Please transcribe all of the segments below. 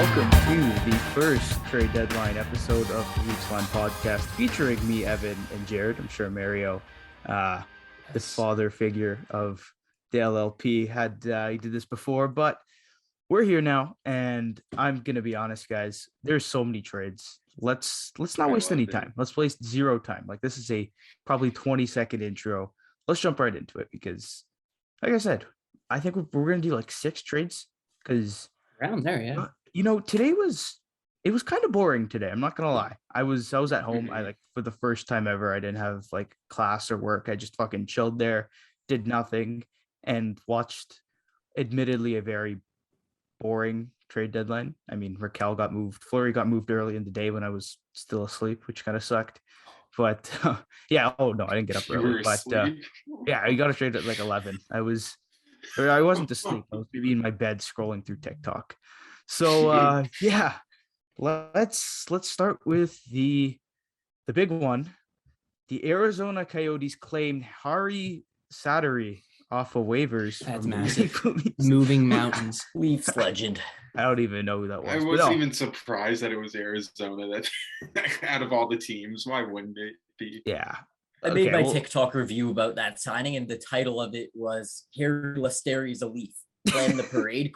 welcome to the first trade deadline episode of the Leafs Line podcast featuring me, Evan, and Jared. I'm sure Mario, the father figure of the LLP, he did this before, but we're here now, and I'm gonna be honest, guys. There's so many trades. Let's not waste any time. Let's waste zero time. Like, this is a probably 20-second intro. Let's jump right into it because, like I said, I think we're gonna do like 6 trades because around there, yeah. Today it was kind of boring today. I'm not gonna lie. I was at home. I like for the first time ever, I didn't have like class or work. I just fucking chilled there, did nothing, and watched admittedly a very boring trade deadline. I mean, Raquel got moved. Fleury got moved early in the day when I was still asleep, which kind of sucked. But yeah, oh no, I didn't get up early. But yeah, I got a trade at like 11. I wasn't asleep. I was maybe in my bed scrolling through TikTok. So yeah, let's start with the big one. The Arizona Coyotes claimed Hari Sateri off of waivers. That's massive. Moving mountains. Leafs legend. I don't even know who that was. I wasn't even surprised that it was Arizona. That out of all the teams, why wouldn't it be? Yeah. I made my TikTok review about that signing, and the title of it was "Harry Lasteri's a Leaf." Plan the parade? ?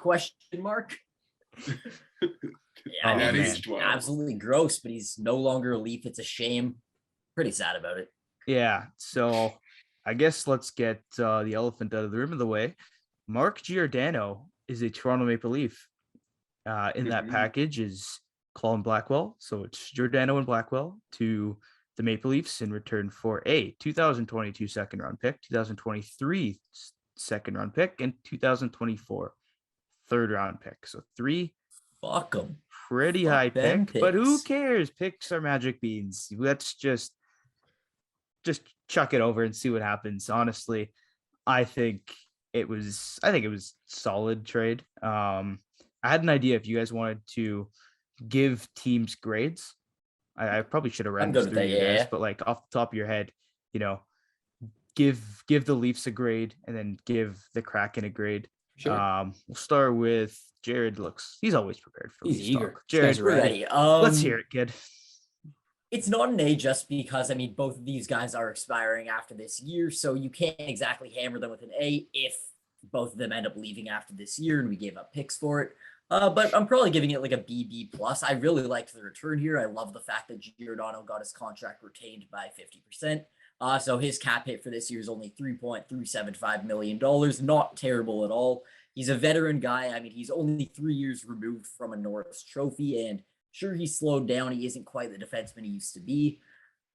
Yeah, he's absolutely gross, but he's no longer a Leaf. It's a shame. Pretty sad about it. Yeah. So I guess let's get the elephant out of the room of the way. Mark Giordano is a Toronto Maple Leaf. In that package is Colin Blackwell. So it's Giordano and Blackwell to the Maple Leafs in return for a 2022 second round pick, 2023 second round pick, and 2024 third round pick. So 3 pretty high pick, but who cares? Picks are magic beans. Let's just chuck it over and see what happens. Honestly, I think it was solid trade. I had an idea if you guys wanted to give teams grades. I probably should have read this through you guys, but like off the top of your head, give the Leafs a grade and then give the Kraken a grade. Sure. We'll start with Jared. He's always prepared for He's eager. Talk. Jared, ready. Let's hear it, kid. It's not an A just because, I mean, both of these guys are expiring after this year, so you can't exactly hammer them with an A if both of them end up leaving after this year and we gave up picks for it. But I'm probably giving it like a B+. I really liked the return here. I love the fact that Giordano got his contract retained by 50%. So his cap hit for this year is only $3.375 million. Not terrible at all. He's a veteran guy. I mean, he's only 3 years removed from a Norris Trophy, and sure, he's slowed down. He isn't quite the defenseman he used to be.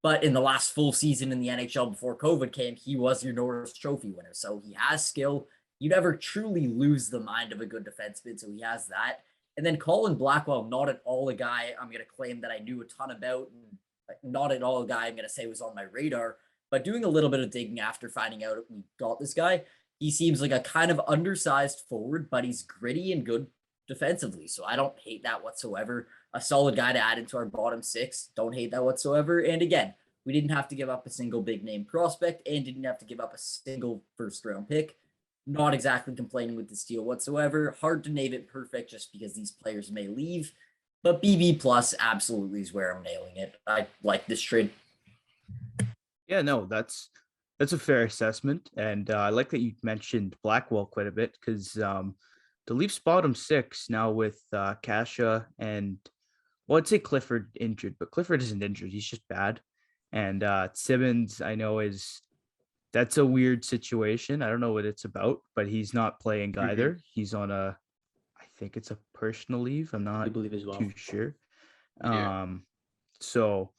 But in the last full season in the NHL before COVID came, he was your Norris Trophy winner. So he has skill. You never truly lose the mind of a good defenseman, so he has that. And then Colin Blackwell, not at all a guy I'm going to claim that I knew a ton about, and not at all a guy I'm going to say was on my radar. But doing a little bit of digging after finding out we got this guy, he seems like a kind of undersized forward, but he's gritty and good defensively. So I don't hate that whatsoever. A solid guy to add into our bottom 6. Don't hate that whatsoever. And again, we didn't have to give up a single big name prospect and didn't have to give up a single first round pick. Not exactly complaining with this deal whatsoever. Hard to name it perfect just because these players may leave. But BB+ absolutely is where I'm nailing it. I like this trade. Yeah, no, that's a fair assessment. And I like that you mentioned Blackwell quite a bit because the Leafs bottom 6 now with Kasha and, well, I'd say Clifford injured, but Clifford isn't injured. He's just bad. And Simmons, I know, that's a weird situation. I don't know what it's about, but he's not playing either. He's on I think it's a personal leave. I'm not too sure. Yeah. So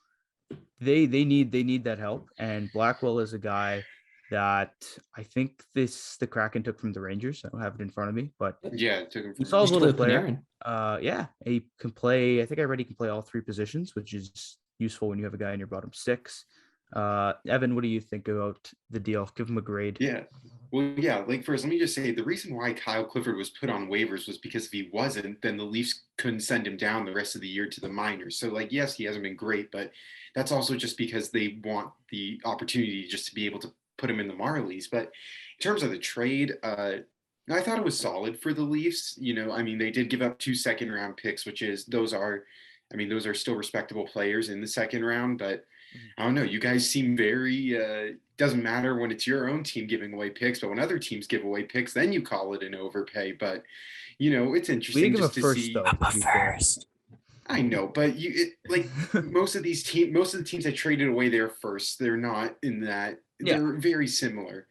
they need that help. And Blackwell is a guy that I think the Kraken took from the Rangers. I don't have it in front of me, but yeah, took him from he's a little player. Yeah, he can play. I think I read he can play all 3 positions, which is useful when you have a guy in your bottom 6. Evan, what do you think about the deal? Give him a grade. Yeah. Well, yeah, like first, let me just say the reason why Kyle Clifford was put on waivers was because if he wasn't, then the Leafs couldn't send him down the rest of the year to the minors. So, like, yes, he hasn't been great, but that's also just because they want the opportunity just to be able to put him in the Marlies. But in terms of the trade, I thought it was solid for the Leafs. I mean, they did give up 2 second-round picks, those are still respectable players in the second round. But I don't know. You guys seem very. Doesn't matter when it's your own team giving away picks, but when other teams give away picks, then you call it an overpay. But it's We interesting didn't give a just to first see. though. To be fair. I know, but most of the teams that traded away their first, they're not in that. Yeah. They're very similar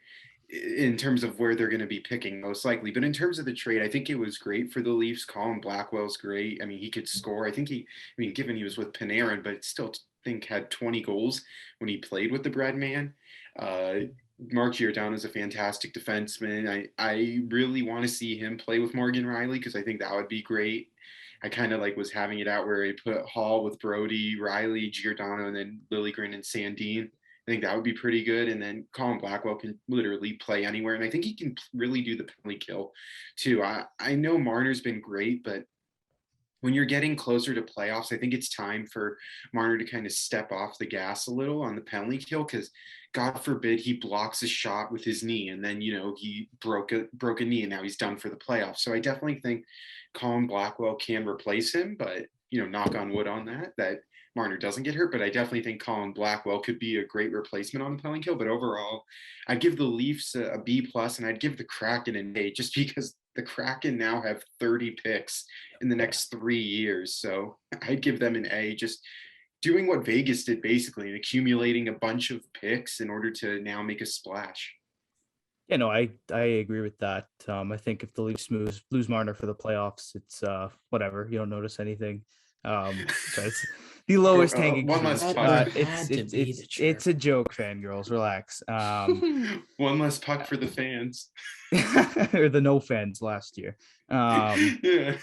in terms of where they're going to be picking most likely. But in terms of the trade, I think it was great for the Leafs. Colin Blackwell's great. I mean, he could score. Given he was with Panarin, but still think had 20 goals when he played with the Bread Man. Mark Giordano is a fantastic defenseman. I really want to see him play with Morgan Riley because I think that would be great. I kind of was having it out where he put Hall with Brody, Riley, Giordano, and then Liljegren and Sandin. I think that would be pretty good. And then Colin Blackwell can literally play anywhere. And I think he can really do the penalty kill too. I know Marner's been great, but when you're getting closer to playoffs, I think it's time for Marner to kind of step off the gas a little on the penalty kill because God forbid he blocks a shot with his knee and then, he broke a knee and now he's done for the playoffs. So I definitely think Colin Blackwell can replace him, but, knock on wood on that Marner doesn't get hurt. But I definitely think Colin Blackwell could be a great replacement on the penalty kill. But overall, I'd give the Leafs a B+, and I'd give the Kraken an A just because the Kraken now have 30 picks in the next 3 years. So I'd give them an A, just doing what Vegas did basically and accumulating a bunch of picks in order to now make a splash. Yeah, no, I agree with that. I think if the Leafs lose Marner for the playoffs, it's whatever. You don't notice anything. So it's the lowest hanging one fruit. less puck. It's a joke, fangirls. Relax. One less puck for the fans. Or the no fans last year. Yeah.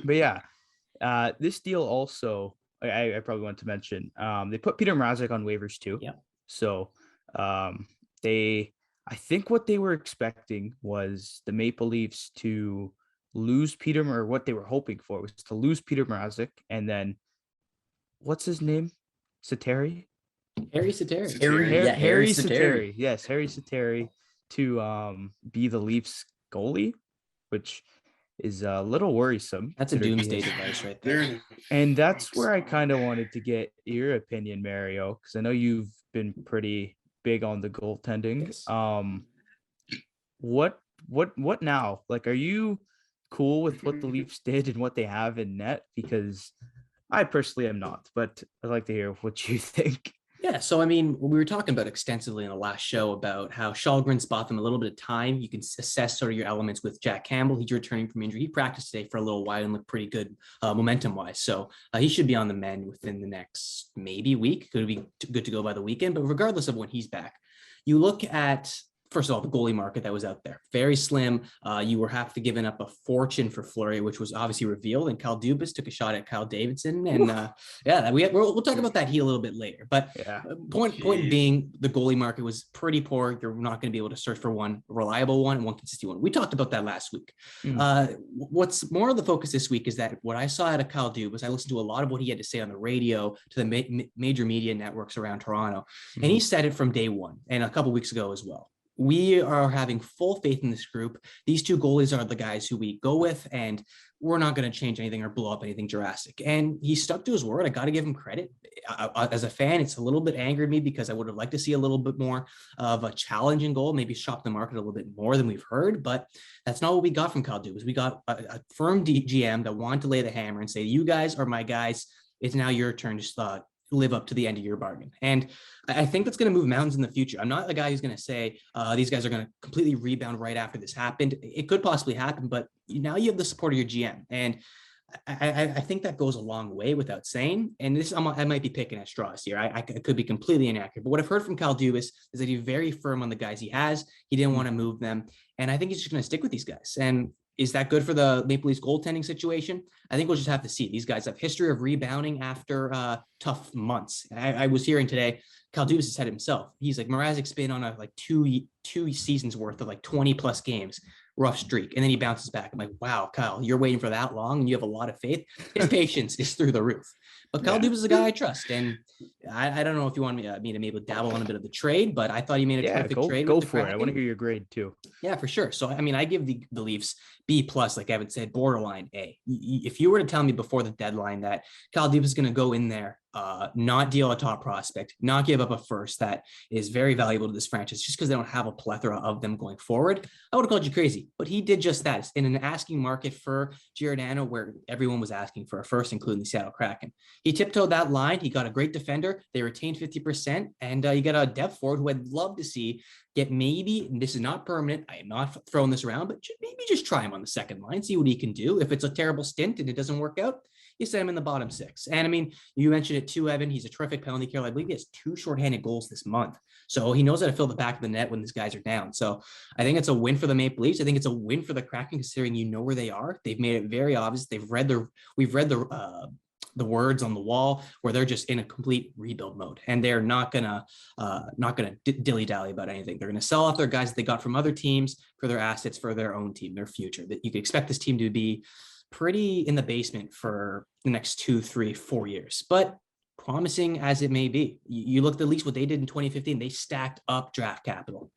But yeah, this deal also, I probably want to mention, they put Peter Marzik on waivers too. Yeah. So I think what they were expecting was the Maple Leafs to lose or what they were hoping for was to lose Peter Marzik and then what's his name? Sateri? Harry Sateri. Harry Sateri. Yes, Harry Sateri to be the Leafs goalie, which is a little worrisome. That's a doomsday device right there. And that's where I kind of wanted to get your opinion, Mario, because I know you've been pretty big on the goaltending. Yes. What now? Are you cool with what the Leafs did and what they have in net? Because I personally am not, but I'd like to hear what you think. Yeah, so I mean, we were talking about extensively in the last show about how Källgren's bought them a little bit of time. You can assess sort of your elements with Jack Campbell. He's returning from injury. He practiced today for a little while and looked pretty good momentum-wise. So he should be on the mend within the next maybe week. Could be good to go by the weekend. But regardless of when he's back, you look at, first of all, the goalie market that was out there, very slim. You were have to giving up a fortune for Fleury, which was obviously revealed. And Kyle Dubas took a shot at Kyle Davidson, and we'll talk about that a little bit later. But point being, the goalie market was pretty poor. You're not going to be able to search for one reliable one and one consistent one. We talked about that last week. What's more of the focus this week is that what I saw out of Kyle Dubas, I listened to a lot of what he had to say on the radio to the major media networks around Toronto, and he said it from day one and a couple weeks ago as well. We are having full faith in this group. These two goalies are the guys who we go with, and we're not going to change anything or blow up anything drastic. And he stuck to his word. I got to give him credit. As a fan, it's a little bit angered me because I would have liked to see a little bit more of a challenging goal, maybe shop the market a little bit more than we've heard. But that's not what we got from Kyle Dubas. We got a firm GM that wanted to lay the hammer and say, you guys are my guys. It's now your turn to live up to the end of your bargain. And I think that's going to move mountains in the future. I'm not a guy who's going to say these guys are going to completely rebound right after this happened. It could possibly happen, but now you have the support of your GM. And I think that goes a long way without saying. And this, I might be picking at straws here. I could be completely inaccurate. But what I've heard from Kyle Dubas is that he's very firm on the guys he has. He didn't want to move them. And I think he's just going to stick with these guys. And is that good for the Maple Leafs goaltending situation? I think we'll just have to see. These guys have history of rebounding after tough months. I was hearing today, Kyle Dubas has said himself. He's like, Mrazik's been on a two seasons worth of 20 plus games. rough streak. And then he bounces back. I'm like, wow, Kyle, you're waiting for that long and you have a lot of faith. His patience is through the roof. But Kyle Dubas is a guy I trust. And I don't know if you want me to maybe dabble on a bit of the trade, but I thought he made a terrific trade. Go for it. I want to hear your grade too. Yeah, for sure. So, I mean, I give the Leafs B+, like Evan said, borderline A. If you were to tell me before the deadline that Kyle Dubas is going to go in there, not deal a top prospect, not give up a first that is very valuable to this franchise just because they don't have a plethora of them going forward, I would have called you crazy. But he did just that in an asking market for Giordano where everyone was asking for a first, including the Seattle Kraken. He tiptoed that line. He got a great defender. They retained 50%, and you got a depth forward who I'd love to see get maybe, and this is not permanent, I am not throwing this around, but maybe just try him on the second line, see what he can do. If it's a terrible stint and it doesn't work out, you set him in the bottom six. And I mean, you mentioned it too, Evan. He's a terrific penalty killer. I believe he has 2 shorthanded goals this month. So he knows how to fill the back of the net when these guys are down. So I think it's a win for the Maple Leafs. I think it's a win for the Kraken, considering you know where they are. They've made it very obvious. We've read the words on the wall where they're just in a complete rebuild mode, and they're not gonna dilly-dally about anything. They're gonna sell off their guys that they got from other teams for their assets, for their own team, their future. That you could expect this team to be pretty in the basement for the next 2, 3, 4 years, but promising as it may be. You look at least what they did in 2015, they stacked up draft capital.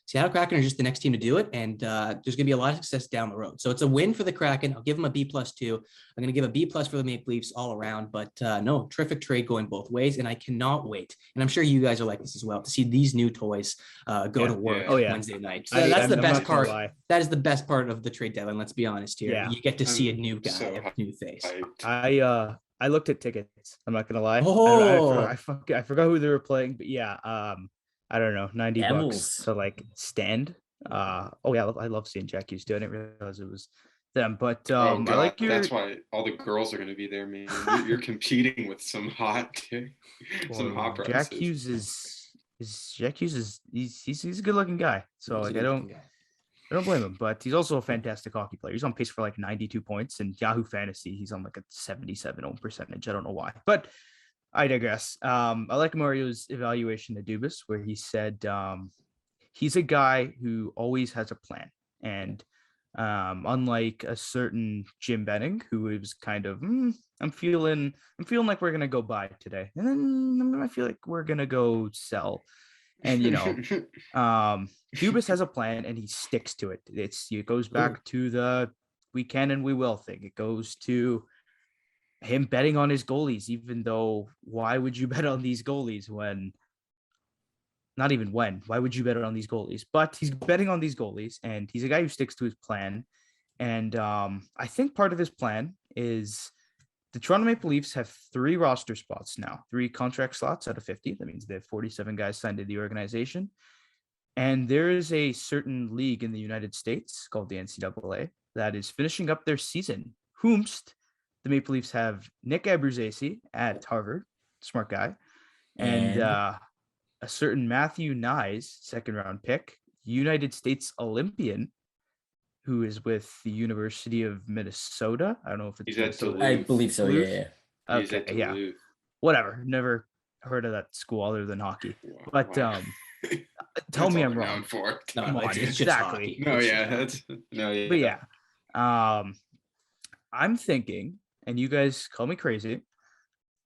Seattle Kraken are just the next team to do it, and there's going to be a lot of success down the road. So it's a win for the Kraken. I'll give them a B+ too. I'm going to give a B+ for the Maple Leafs all around, but no, terrific trade going both ways, and I cannot wait. And I'm sure you guys are like this as well, to see these new toys go to work Wednesday night. So that's the best part. That is the best part of the trade deadline. Let's be honest here. Yeah. You get to see a new guy, a new face. I looked at tickets. I'm not going to lie. I forgot who they were playing, but yeah. I don't know, $90 to like stand. I love seeing Jack Hughes too. I didn't realize it was them, but I like that's why all the girls are going to be there, man. You're competing with some hot prices. Jack Hughes is he's a good looking guy. So like I don't blame him, but he's also a fantastic hockey player. He's on pace for like 92 points, and Yahoo Fantasy he's on like a 77 own percentage. I don't know why, but I digress. I like Mario's evaluation of Dubas, where he said he's a guy who always has a plan. And unlike a certain Jim Benning, who was kind of, I'm feeling like we're going to go buy today. And then I feel like we're going to go sell. And, Dubas has a plan and he sticks to it. It goes back to the we can and we will thing. It goes to him betting on his goalies, even though why would you bet on these goalies why would you bet on these goalies? But he's betting on these goalies, and he's a guy who sticks to his plan. And I think part of his plan is the Toronto Maple Leafs have 3 roster spots now, 3 contract slots out of 50. That means they have 47 guys signed to the organization. And there is a certain league in the United States called the NCAA that is finishing up their season. The Maple Leafs have Nick Abruzzese at Harvard, smart guy, and a certain Matthew Nyes, second-round pick, United States Olympian, who is with the University of Minnesota. I don't know if it's Minnesota. I believe so, yeah. Okay, yeah. Whatever. Never heard of that school other than hockey. But tell me I'm wrong. Come on, it's just hockey. But yeah, I'm thinking, and you guys call me crazy,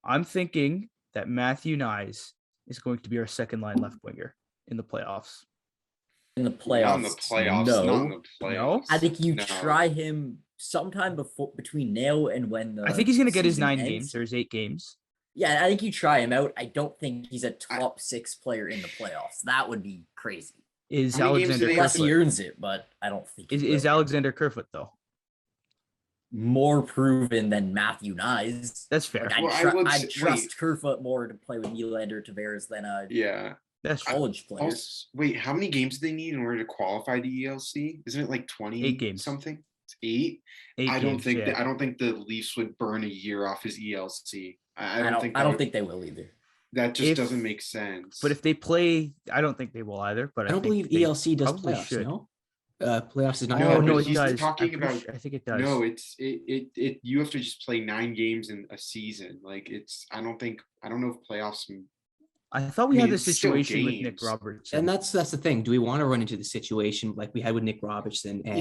I'm thinking that Matthew Nyes is going to be our second line left winger in the playoffs. In the playoffs? No. I think you try him sometime between now and when I think he's going to get his 9 ends. games or his 8 games. Yeah, I think you try him out. I don't think he's a top 6 player in the playoffs. That would be crazy. Is Alexander unless he earns it, but I don't think is Alexander Kerfoot though more proven than Matthew Nyes? That's fair. Like, I'd trust Kerfoot more to play with Nylander Tavares than a that's college player. Wait, how many games do they need in order to qualify the ELC? Isn't it like 20 8 games something? It's 8. I don't think the Leafs would burn a year off his ELC. I don't think they will either. That just doesn't make sense. But if they play, I don't think they will either. But I don't believe ELC does playoffs. Should. No, playoffs is not. No, it he's does. Talking about. I think it does. No, it. You have to just play 9 games in a season. Like I don't know if playoffs. I thought we I had mean, this it's still situation with Nick games. Robertson. And that's the thing. Do we want to run into the situation like we had with Nick Robertson and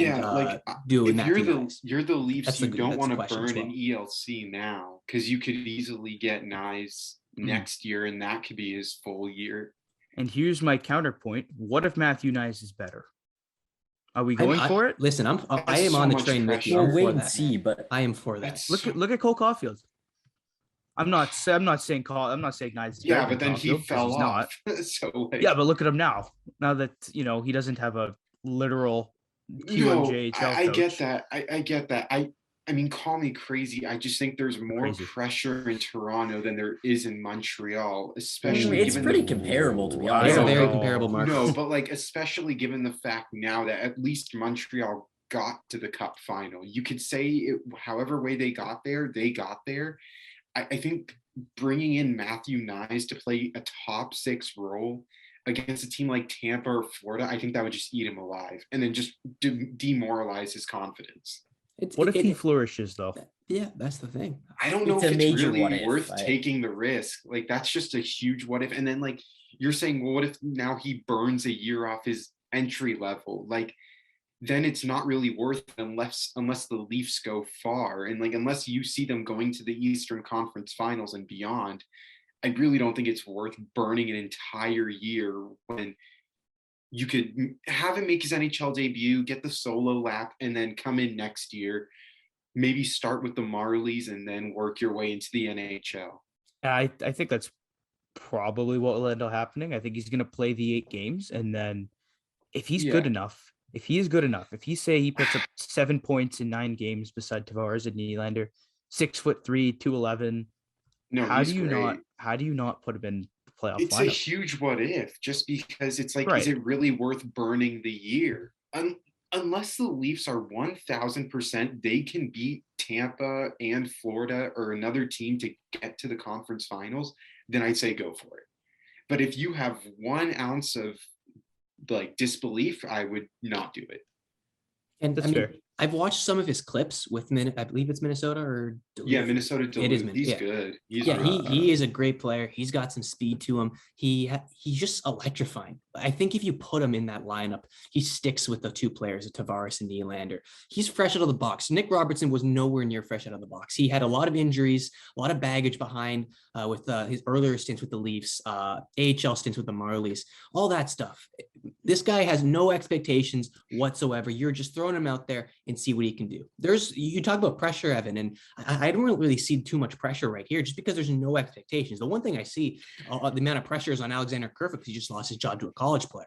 do it with if Matthew you're Nyes? the Leafs, That's you the- don't that's want the to question burn as well. an ELC now because you could easily get Nyes next year, and that could be his full year. And here's my counterpoint. What if Matthew Nyes is better? Are we going for it? Listen, I That's am so on the much train with you. We'll I'm wait for and that. see, but I am for that. That's Look at Cole Caulfield. I'm not saying Nyes is Yeah, better but than then he Caulfield, 'cause fell he's off. not. So like, Yeah, but look at him now. Now that he doesn't have a literal QMJHL I get coach. that. I get that. I mean, call me crazy. I just think there's more Crazy. pressure in Toronto than there is in Montreal, especially it's given pretty the comparable, to be I honest. They're don't very know. comparable markets. No, but like especially given the fact now that at least Montreal got to the Cup final. You could say it, however way they got there, they got there. I think bringing in Matthew Nyes to play a top 6 role against a team like Tampa or Florida, I think that would just eat him alive and then just demoralize his confidence. What if he flourishes though? Yeah, that's the thing. I don't know It's a if it's major really what if, worth taking the risk. Like that's just a huge what if. And then like you're saying, well, what if now he burns a year off his entry level? Like then it's not really worth it unless the Leafs go far. And like unless you see them going to the Eastern Conference Finals and beyond, I really don't think it's worth burning an entire year when you could have him make his NHL debut, get the solo lap, and then come in next year, maybe start with the Marlies and then work your way into the NHL. I think that's probably what will end up happening. I think he's going to play the 8 games, and then if he's good enough, if he say he puts up 7 points in 9 games beside Tavares and Nylander, 6'3", 211. No, how he's do you great. not put him in the playoff It's lineup? a huge what if, just because it's like, Right. Is it really worth burning the year? Unless the Leafs are 1000%, they can beat Tampa and Florida or another team to get to the conference finals, then I'd say go for it. But if you have 1 ounce of like disbelief, I would not do it. And That's I mean, fair. I've watched some of his clips with I believe it's Minnesota or Duluth. Yeah, Minnesota Duluth. It is He's yeah. good. He's He really is a great player. He's got some speed to him. He's just electrifying. I think if you put him in that lineup, he sticks with the 2 players, Tavares and Nylander. He's fresh out of the box. Nick Robertson was nowhere near fresh out of the box. He had a lot of injuries, a lot of baggage behind with his earlier stints with the Leafs, AHL stints with the Marlies, all that stuff. This guy has no expectations whatsoever. You're just throwing him out there and see what he can do. You talk about pressure, Evan, and I don't really see too much pressure right here just because there's no expectations. The one thing I see, the amount of pressure is on Alexander Kerfoot because he just lost his job to a college player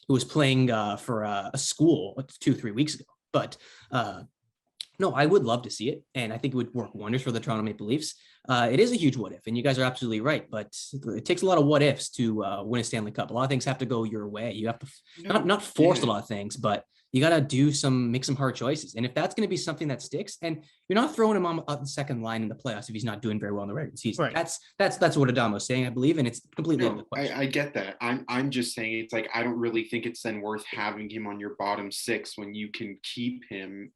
who was playing for a school 2-3 weeks ago. But no, I would love to see it, and I think it would work wonders for the Toronto Maple Leafs. It is a huge what if, and you guys are absolutely right, but it takes a lot of what ifs to win a Stanley Cup. A lot of things have to go your way. You have to not force a lot of things, but you got to make some hard choices. And if that's going to be something that sticks, and you're not throwing him on the second line in the playoffs if he's not doing very well in the regular season. Right. That's what Adamo's saying, I believe, and it's completely out of the question. I get that. I'm just saying it's like I don't really think it's then worth having him on your bottom 6 when you can keep him.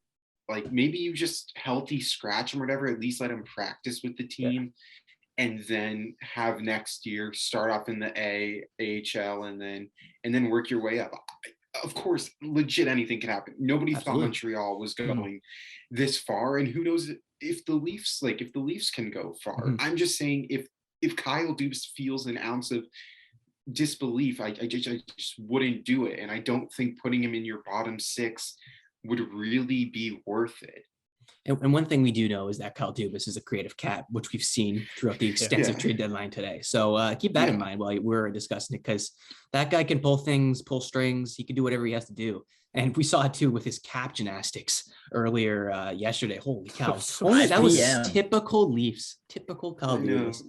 Like maybe you just healthy scratch him or whatever, at least let him practice with the team and then have next year start off in the AHL and then work your way up. Of course, legit anything can happen. Nobody thought Montreal was going this far, and who knows if the Leafs can go far. I'm just saying if Kyle Dubas feels an ounce of disbelief, I just wouldn't do it. And I don't think putting him in your bottom 6 would really be worth it. And one thing we do know is that Kyle Dubas is a creative cat, which we've seen throughout the extensive trade deadline today. So keep that in mind while we're discussing it, because that guy can pull strings. He can do whatever he has to do. And we saw it too with his cap gymnastics earlier yesterday. Holy cow. That was typical Leafs, typical Kyle Dubas.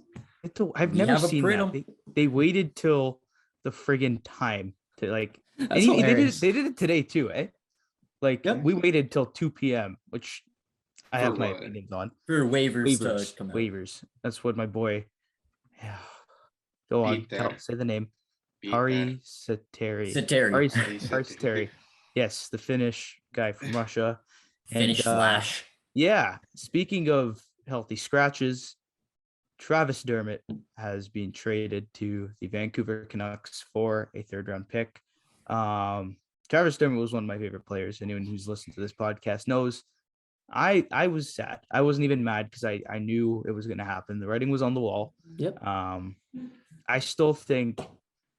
I've never seen that. They waited till the friggin' time to like, and they did it today too, eh? Like we waited till 2 p.m., which I have my opinions on. For waivers to come out. Waivers. That's what my boy. Yeah. Go on. Say the name. Hari Sateri. Hari Sateri. Yes, the Finnish guy from Russia. Finnish Flash. Yeah. Speaking of healthy scratches, Travis Dermot has been traded to the Vancouver Canucks for a 3rd-round pick. Travis Dermot was one of my favorite players. Anyone who's listened to this podcast knows I was sad. I wasn't even mad because I knew it was going to happen. The writing was on the wall. Yep. I still think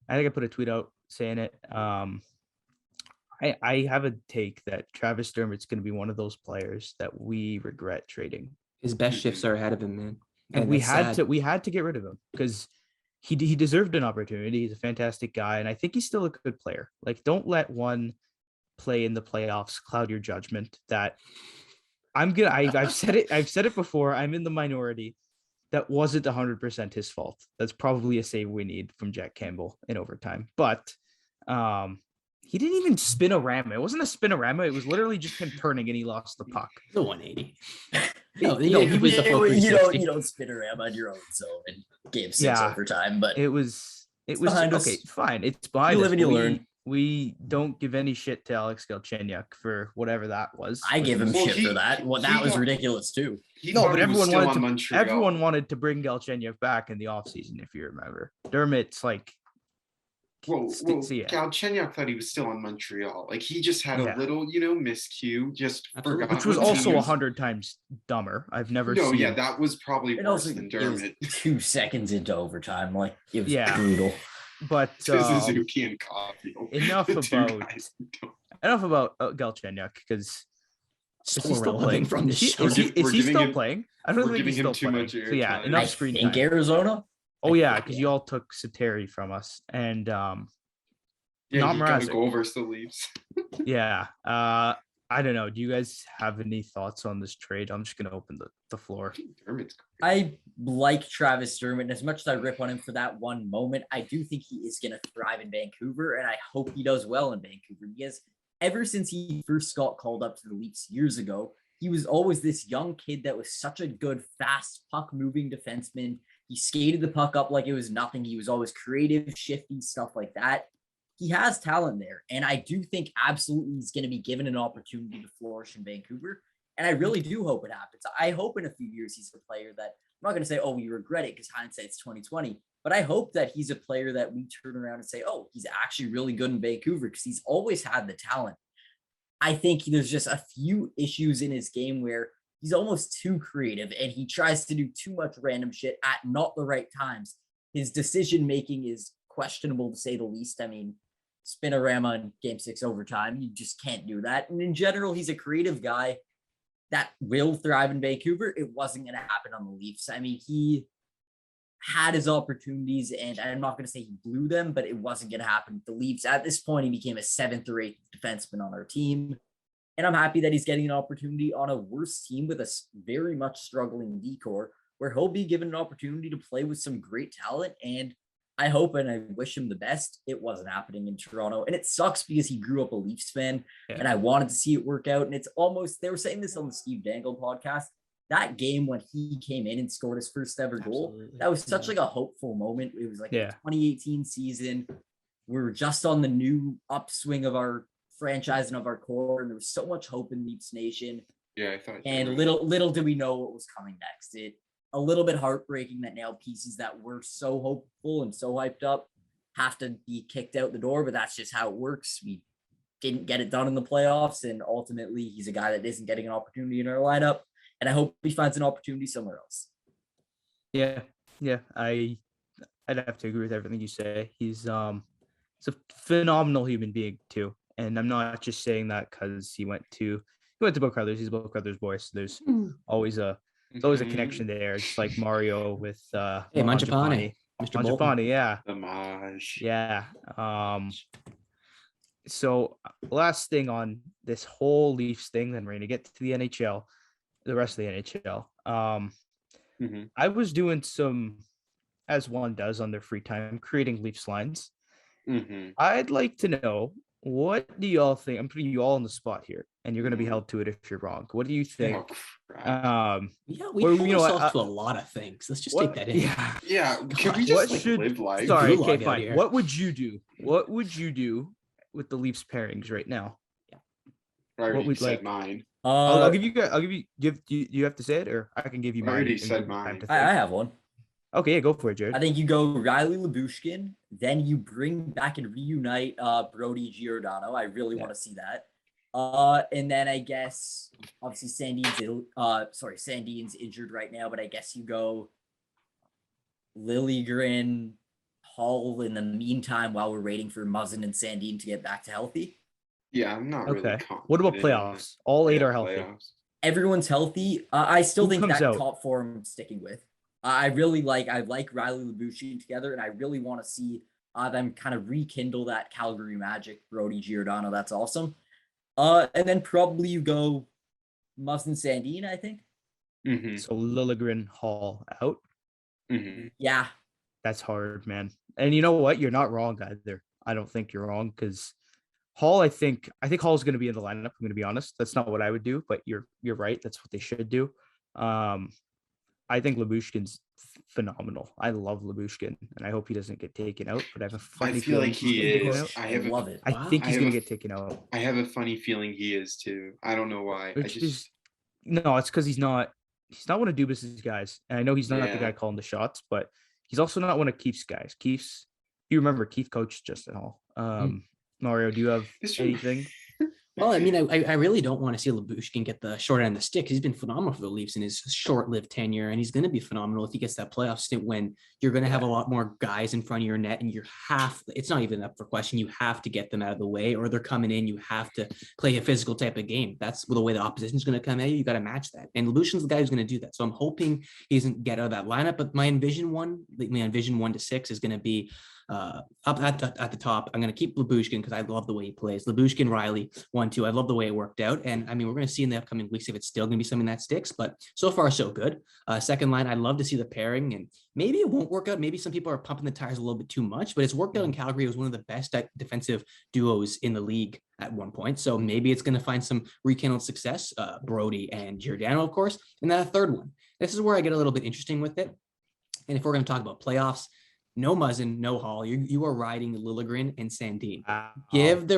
I put a tweet out saying it. I have a take that Travis Dermot's going to be one of those players that we regret trading. His best shifts are ahead of him, man. And we had to get rid of him because he deserved an opportunity. He's a fantastic guy, and I think he's still a good player. Like, don't let one play in the playoffs cloud your judgment. That I've said it before. I'm in the minority. That wasn't 100% his fault. That's probably a save we need from Jack Campbell in overtime. But he didn't even spin a rama. It wasn't a spin-a-rama. It was literally just him turning and he lost the puck. The 180. He was the full 360. You don't spin a rama on your own zone in game 6 overtime, but it was okay, fine. It's behind us. You live and you learn. We don't give any shit to Alex Galchenyuk for whatever that was. I gave him shit for that. Well, that was ridiculous too. But everyone wanted to bring Galchenyuk back in the offseason, if you remember. Dermot's like, Galchenyuk thought he was still on Montreal. Like, he just had a little, miscue. Just forgot. Which was also 100 times dumber. I've never seen. Yeah, that was probably worse than Dermot. 2 seconds into overtime, like, it was brutal. But Suzuki and Coffee. Enough about Galchenyuk, because is he still playing? Is he still playing? I don't think he's still playing. So yeah, enough screen time. In Arizona? Oh yeah, because you all took Sateri from us, and not Marzik. Go versus the Leafs. Yeah, I don't know. Do you guys have any thoughts on this trade? I'm just gonna open the floor. I like Travis Dermot, and as much as I rip on him for that one moment, I do think he is gonna thrive in Vancouver, and I hope he does well in Vancouver, because ever since he first got called up to the Leafs years ago, he was always this young kid that was such a good, fast, puck-moving defenseman. He skated the puck up like it was nothing. He was always creative, shifty, stuff like that. He has talent there, and I do think absolutely he's going to be given an opportunity to flourish in Vancouver, and I really do hope it happens. I hope in a few years he's a player that, I'm not going to say, oh, we regret it because hindsight's 2020, but I hope that he's a player that we turn around and say, oh, he's actually really good in Vancouver because he's always had the talent. I think there's just a few issues in his game where he's almost too creative and he tries to do too much random shit at not the right times. His decision-making is questionable, to say the least. I mean, spin-a-rama in game 6 overtime, you just can't do that. And in general, he's a creative guy that will thrive in Vancouver. It wasn't going to happen on the Leafs. I mean, he had his opportunities, and I'm not going to say he blew them, but it wasn't going to happen with the Leafs. At this point, he became a 7th or 8th defenseman on our team. And I'm happy that he's getting an opportunity on a worse team with a very much struggling decor, where he'll be given an opportunity to play with some great talent. And I hope and I wish him the best. It wasn't happening in Toronto. And it sucks because he grew up a Leafs fan, and I wanted to see it work out. And it's almost, they were saying this on the Steve Dangle podcast, that game when he came in and scored his first ever goal, that was such like a hopeful moment. It was like the 2018 season. We were just on the new upswing of our franchise and of our core, and there was so much hope in Leafs Nation. Yeah, I thought. And little did we know what was coming next. It a little bit heartbreaking that now pieces that were so hopeful and so hyped up have to be kicked out the door, but that's just how it works. We didn't get it done in the playoffs, and ultimately he's a guy that isn't getting an opportunity in our lineup, and I hope he finds an opportunity somewhere else. Yeah, I'd have to agree with everything you say. He's a phenomenal human being too, and I'm not just saying that because he went to Book Brothers. He's a Book Brothers boy, so there's always a connection there. It's like Mario with Mangiapane. Mr. Mangiapane, yeah. Homage. Yeah. So last thing on this whole Leafs thing, then we're gonna get to the NHL, the rest of the NHL. I was doing some, as one does on their free time, creating Leafs lines. I'd like to know, what do y'all think? I'm putting you all on the spot here, and you're going to be held to it if you're wrong. What do you think? We hold ourselves to a lot of things. Let's just take that in. Yeah. Can we just live life? Sorry, okay, fine. What would you do? What would you do with the Leafs pairings right now? What would said mine? I'll give you guys. You have to say it, or I can give you mine. I already said mine. I have one. Okay, yeah, go for it, Jared. I think you go Riley Lyubushkin, then you bring back and reunite Brody Giordano. I really want to see that. And then I guess obviously Sandin's injured right now, but I guess you go Liljegren, Hall in the meantime while we're waiting for Muzzin and Sandin to get back to healthy. Yeah, I'm not really confident. What about playoffs? All 8 are healthy. Everyone's healthy. I still think that out? top form I'm sticking with. I like Riley Lyubushkin together, and I really want to see them kind of rekindle that Calgary Magic, Brody Giordano. That's awesome. And then probably you go Muzzin Sandin, I think. Mm-hmm. So Liljegren, Hall out. Mm-hmm. Yeah. That's hard, man. And you know what? You're not wrong either. I don't think you're wrong because Hall, I think Hall's going to be in the lineup. I'm going to be honest. That's not what I would do, but you're right. That's what they should do. I think Lyubushkin's phenomenal. I love Lyubushkin, and I hope he doesn't get taken out. But I have a funny feeling he is. I love it. I think he's going to get taken out. I have a funny feeling he is too. I don't know why. No, it's because he's not one of Dubas's guys, and I know he's not the guy calling the shots, but he's also not one of Keith's guys. You remember Keith coached Justin Hall. Mario, do you have anything? Well, I mean, I really don't want to see Lyubushkin get the short end of the stick. He's been phenomenal for the Leafs in his short-lived tenure, and he's going to be phenomenal if he gets that playoff stint when you're going to have a lot more guys in front of your net, and it's not even up for question. You have to get them out of the way, or they're coming in. You have to play a physical type of game. That's the way the opposition is going to come at you. You got to match that, and Lyubushkin's the guy who's going to do that. So I'm hoping he doesn't get out of that lineup. But my envision 1 to 6 is going to be up at the top. I'm going to keep Lyubushkin because I love the way he plays. Lyubushkin, Riley, 1-2. I love the way it worked out. And I mean, we're going to see in the upcoming weeks if it's still going to be something that sticks, but so far so good. Second line, I'd love to see the pairing, and maybe it won't work out. Maybe some people are pumping the tires a little bit too much, but it's worked out in Calgary. It was one of the best defensive duos in the league at one point. So maybe it's going to find some rekindled success. Brody and Giordano, of course. And then a third one. This is where I get a little bit interesting with it. And if we're going to talk about playoffs, no Muzzin, no Hall. You are riding Liljegren and Sandin. Give the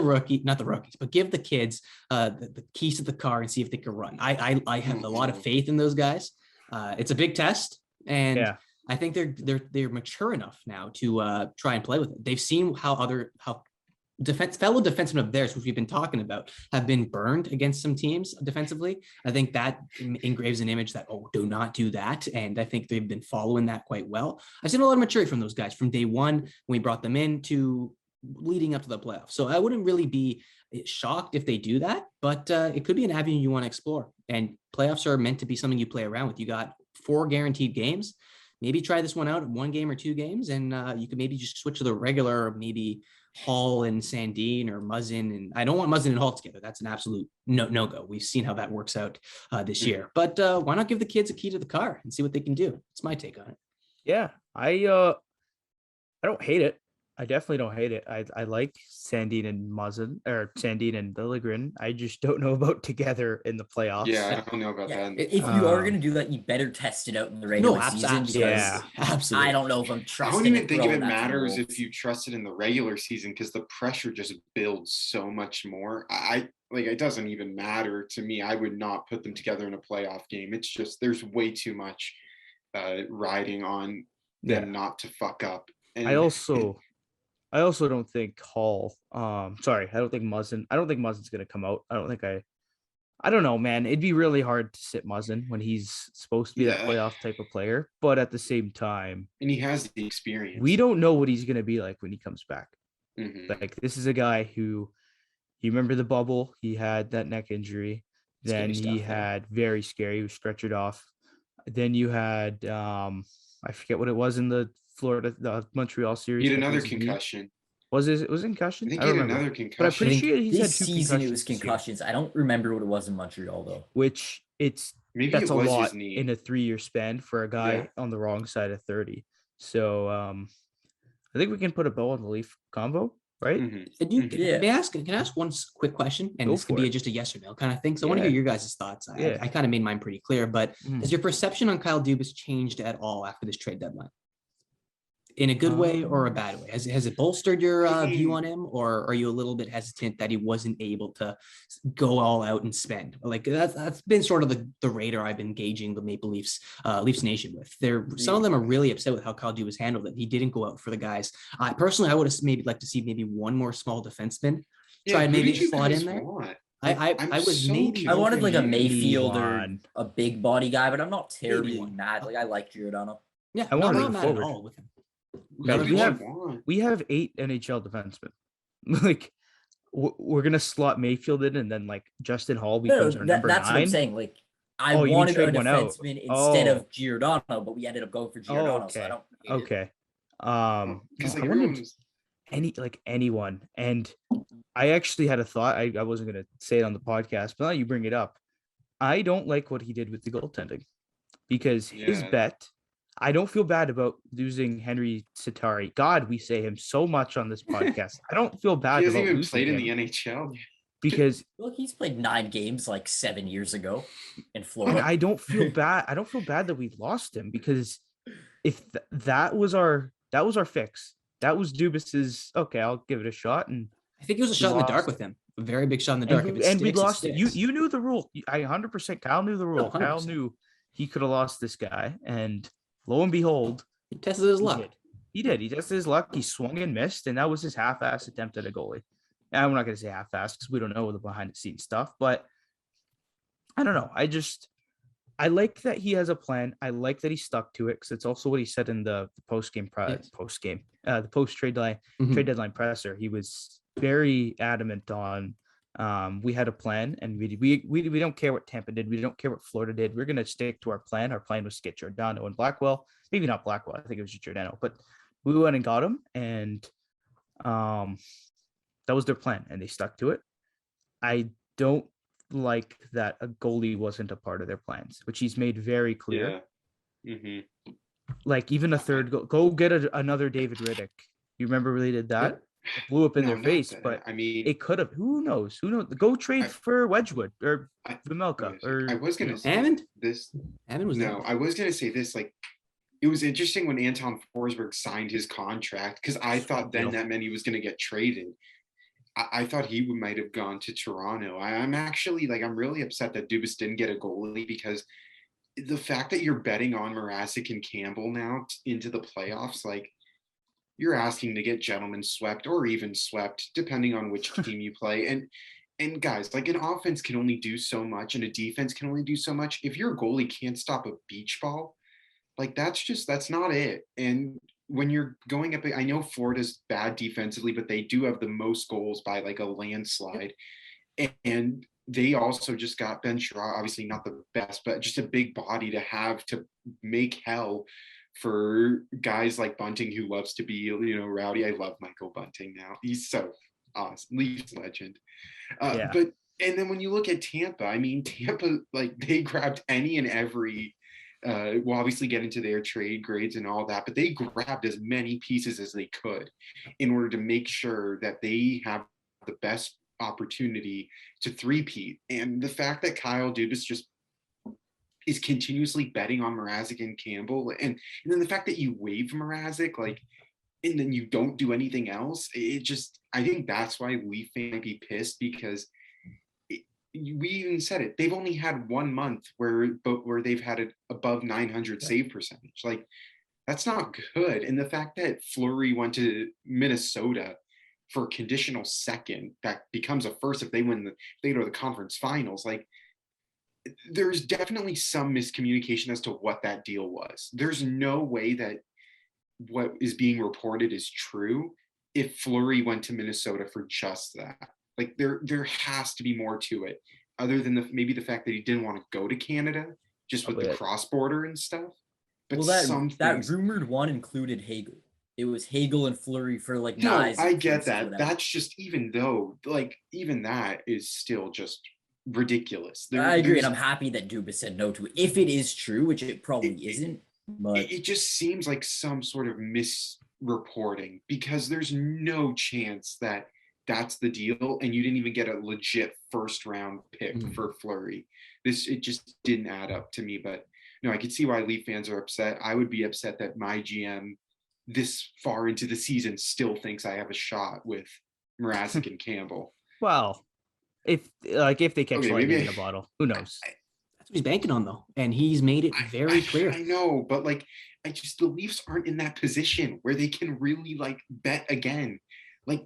give the kids the keys to the car and see if they can run. I have a lot of faith in those guys. It's a big test, and I think they're mature enough now to try and play with it. They've seen how fellow defensemen of theirs, which we've been talking about, have been burned against some teams defensively. I think that engraves an image that, do not do that. And I think they've been following that quite well. I've seen a lot of maturity from those guys from day one when we brought them in to leading up to the playoffs. So I wouldn't really be shocked if they do that, but it could be an avenue you want to explore. And playoffs are meant to be something you play around with. You got 4 guaranteed games. Maybe try this one out, 1 game or 2 games, and you could maybe just switch to the regular, maybe Hall and Sandin or Muzzin. And I don't want Muzzin and Hall together. That's an absolute no-go. We've seen how that works out this year. But why not give the kids a key to the car and see what they can do? It's my take on it. Yeah, I don't hate it. I definitely don't hate it. I like Sandin and Muzzin, or Sandin and Liljegren. I just don't know about together in the playoffs. Yeah, I don't know about that. If you are going to do that, you better test it out in the regular season. Absolutely. I don't know if I'm trusting. I don't even think if it matters if you trust it in the regular season, because the pressure just builds so much more. It doesn't even matter to me. I would not put them together in a playoff game. It's just there's way too much riding on them not to fuck up. And I also don't think Hall. I don't think Muzzin. I don't think Muzzin's going to come out. I don't know, man. It'd be really hard to sit Muzzin when he's supposed to be that playoff type of player. But at the same time, and he has the experience. We don't know what he's going to be like when he comes back. Mm-hmm. Like, this is a guy who, you remember the bubble? He had that neck injury. Then he had very scary. He was stretchered off. Then you had I forget what it was in the Montreal series. He had another concussion. Was it concussion? I think he had another concussion. But I'm pretty sure he's had 2 season it was concussions. I don't remember what it was in Montreal though. Which that's a lot in a 3-year span for a guy on the wrong side of 30. So I think we can put a bow on the Leaf combo, right? Mm-hmm. Can I ask one quick question? And this could be just a yes or no kind of thing. So I want to hear your guys' thoughts. I kind of made mine pretty clear, but has your perception on Kyle Dubas changed at all after this trade deadline? in a good way or a bad way? Has it bolstered your view on mean, him, or are you a little bit hesitant that he wasn't able to go all out and spend? Like that's been sort of the radar I've been gauging the Maple Leafs Leafs Nation with. Some of them are really upset with how Kyle Dubas handled it. He didn't go out for the guys. Personally, I would have maybe like to see maybe one more small defenseman try and who maybe did you slot guys in there. want? I was so maybe I wanted like a hoping Mayfield or one. a big body guy, but I'm not terribly one. mad. Like I like Giordano. yeah, I no, wanted not a mad at forward. all with him. Guys, Who we did you have want? we have 8 NHL defensemen. Like we're gonna slot Mayfield in, and then like Justin Hall becomes our number That's what I'm 9. saying. Like I Oh, you mean wanted a trade one out? defenseman instead Oh, of Giordano, but we ended up going for oh, Giordano, so I okay, don't hate it. okay. Because I like wanted everyone's anyone, and I actually had a thought. I wasn't gonna say it on the podcast, but now you bring it up. I don't like what he did with the goaltending because his Yeah. bet. I don't feel bad about losing Henry Satari. God, we say him so much on this podcast. I don't feel bad he hasn't about even losing played in him the NHL. because, Well, he's played 9 games like 7 years ago in and Florida. I don't feel bad. I don't feel bad that we lost him because if that was our fix, that was Dubas's. Okay, I'll give it a shot, and I think it was a we shot in the dark lost. with him. A very big shot in the dark. If it And we sticks, it lost it. You sticks. knew the rule. I 100%. Kyle knew the rule. No, Kyle 100%. knew he could have lost this guy, and lo and behold, He tested his he luck. did. He did. He tested his luck. He swung and missed, and that was his half-ass attempt at a goalie. And I'm not going to say half-ass because we don't know the behind-the-scenes stuff, but I don't know. I like that he has a plan. I like that he stuck to it because it's also what he said in the post-trade deadline presser. He was very adamant on we had a plan, and we don't care what Tampa did. We don't care what Florida did. We're going to stick to our plan. Our plan was to get Giordano and Blackwell. Maybe not Blackwell. I think it was just Giordano, but we went and got him, and that was their plan, and they stuck to it. I don't like that a goalie wasn't a part of their plans, which he's made very clear. Yeah. Mm-hmm. Like even a third go get another David Riddick. You remember when they did that? It blew up in their not face, that. but I mean, it could have. Who knows? Go trade for Wedgwood or Vimelka I was you gonna know. say Hammond? this. Hammond was there. I was gonna say this. Like, it was interesting when Anton Forsberg signed his contract because I thought then that meant he was gonna get traded. I thought he might have gone to Toronto. I'm actually like I'm really upset that Dubas didn't get a goalie because the fact that you're betting on Marzik and Campbell now into the playoffs, like you're asking to get gentlemen swept or even swept, depending on which team you play. And guys, like an offense can only do so much and a defense can only do so much. If your goalie can't stop a beach ball, like that's not it. And when you're going up, I know Florida's bad defensively, but they do have the most goals by like a landslide. And they also just got Ben Sherrod, obviously not the best, but just a big body to have to make hell for guys like Bunting, who loves to be, rowdy. I love Michael Bunting now. He's so awesome. Leafs legend. Yeah. But, and then when you look at Tampa, I mean, Tampa, like they grabbed any and every, we'll obviously get into their trade grades and all that, but they grabbed as many pieces as they could in order to make sure that they have the best opportunity to three-peat. And the fact that Kyle Dubas just is continuously betting on Marzik and Campbell, and then the fact that you waive Marzik, like, and then you don't do anything else, I think that's why Leaf fans might be pissed because we even said it. They've only had 1 month where they've had it above 900 save percentage. Like, that's not good. And the fact that Fleury went to Minnesota for a conditional second that becomes a first if they go to the conference finals, like there's definitely some miscommunication as to what that deal was. There's no way that what is being reported is true if Fleury went to Minnesota for just that. Like there has to be more to it other than maybe the fact that he didn't want to go to Canada just with the cross border and stuff. But that rumored one included Hagel. It was Hagel and Fleury for like no, Nyes. I get that. That's just even that is still just ridiculous. I agree, and I'm happy that Dubas said no to it. If it is true, which it probably isn't, but it just seems like some sort of misreporting because there's no chance that that's the deal, and you didn't even get a legit first round pick for Fleury. It just didn't add up to me. But no, I could see why Leaf fans are upset. I would be upset that my GM this far into the season still thinks I have a shot with Marzik and Campbell. Well, if they catch lightning in a bottle, who knows? That's what he's banking on, though, and he's made it very clear. I know, but like, the Leafs aren't in that position where they can really like bet again. Like,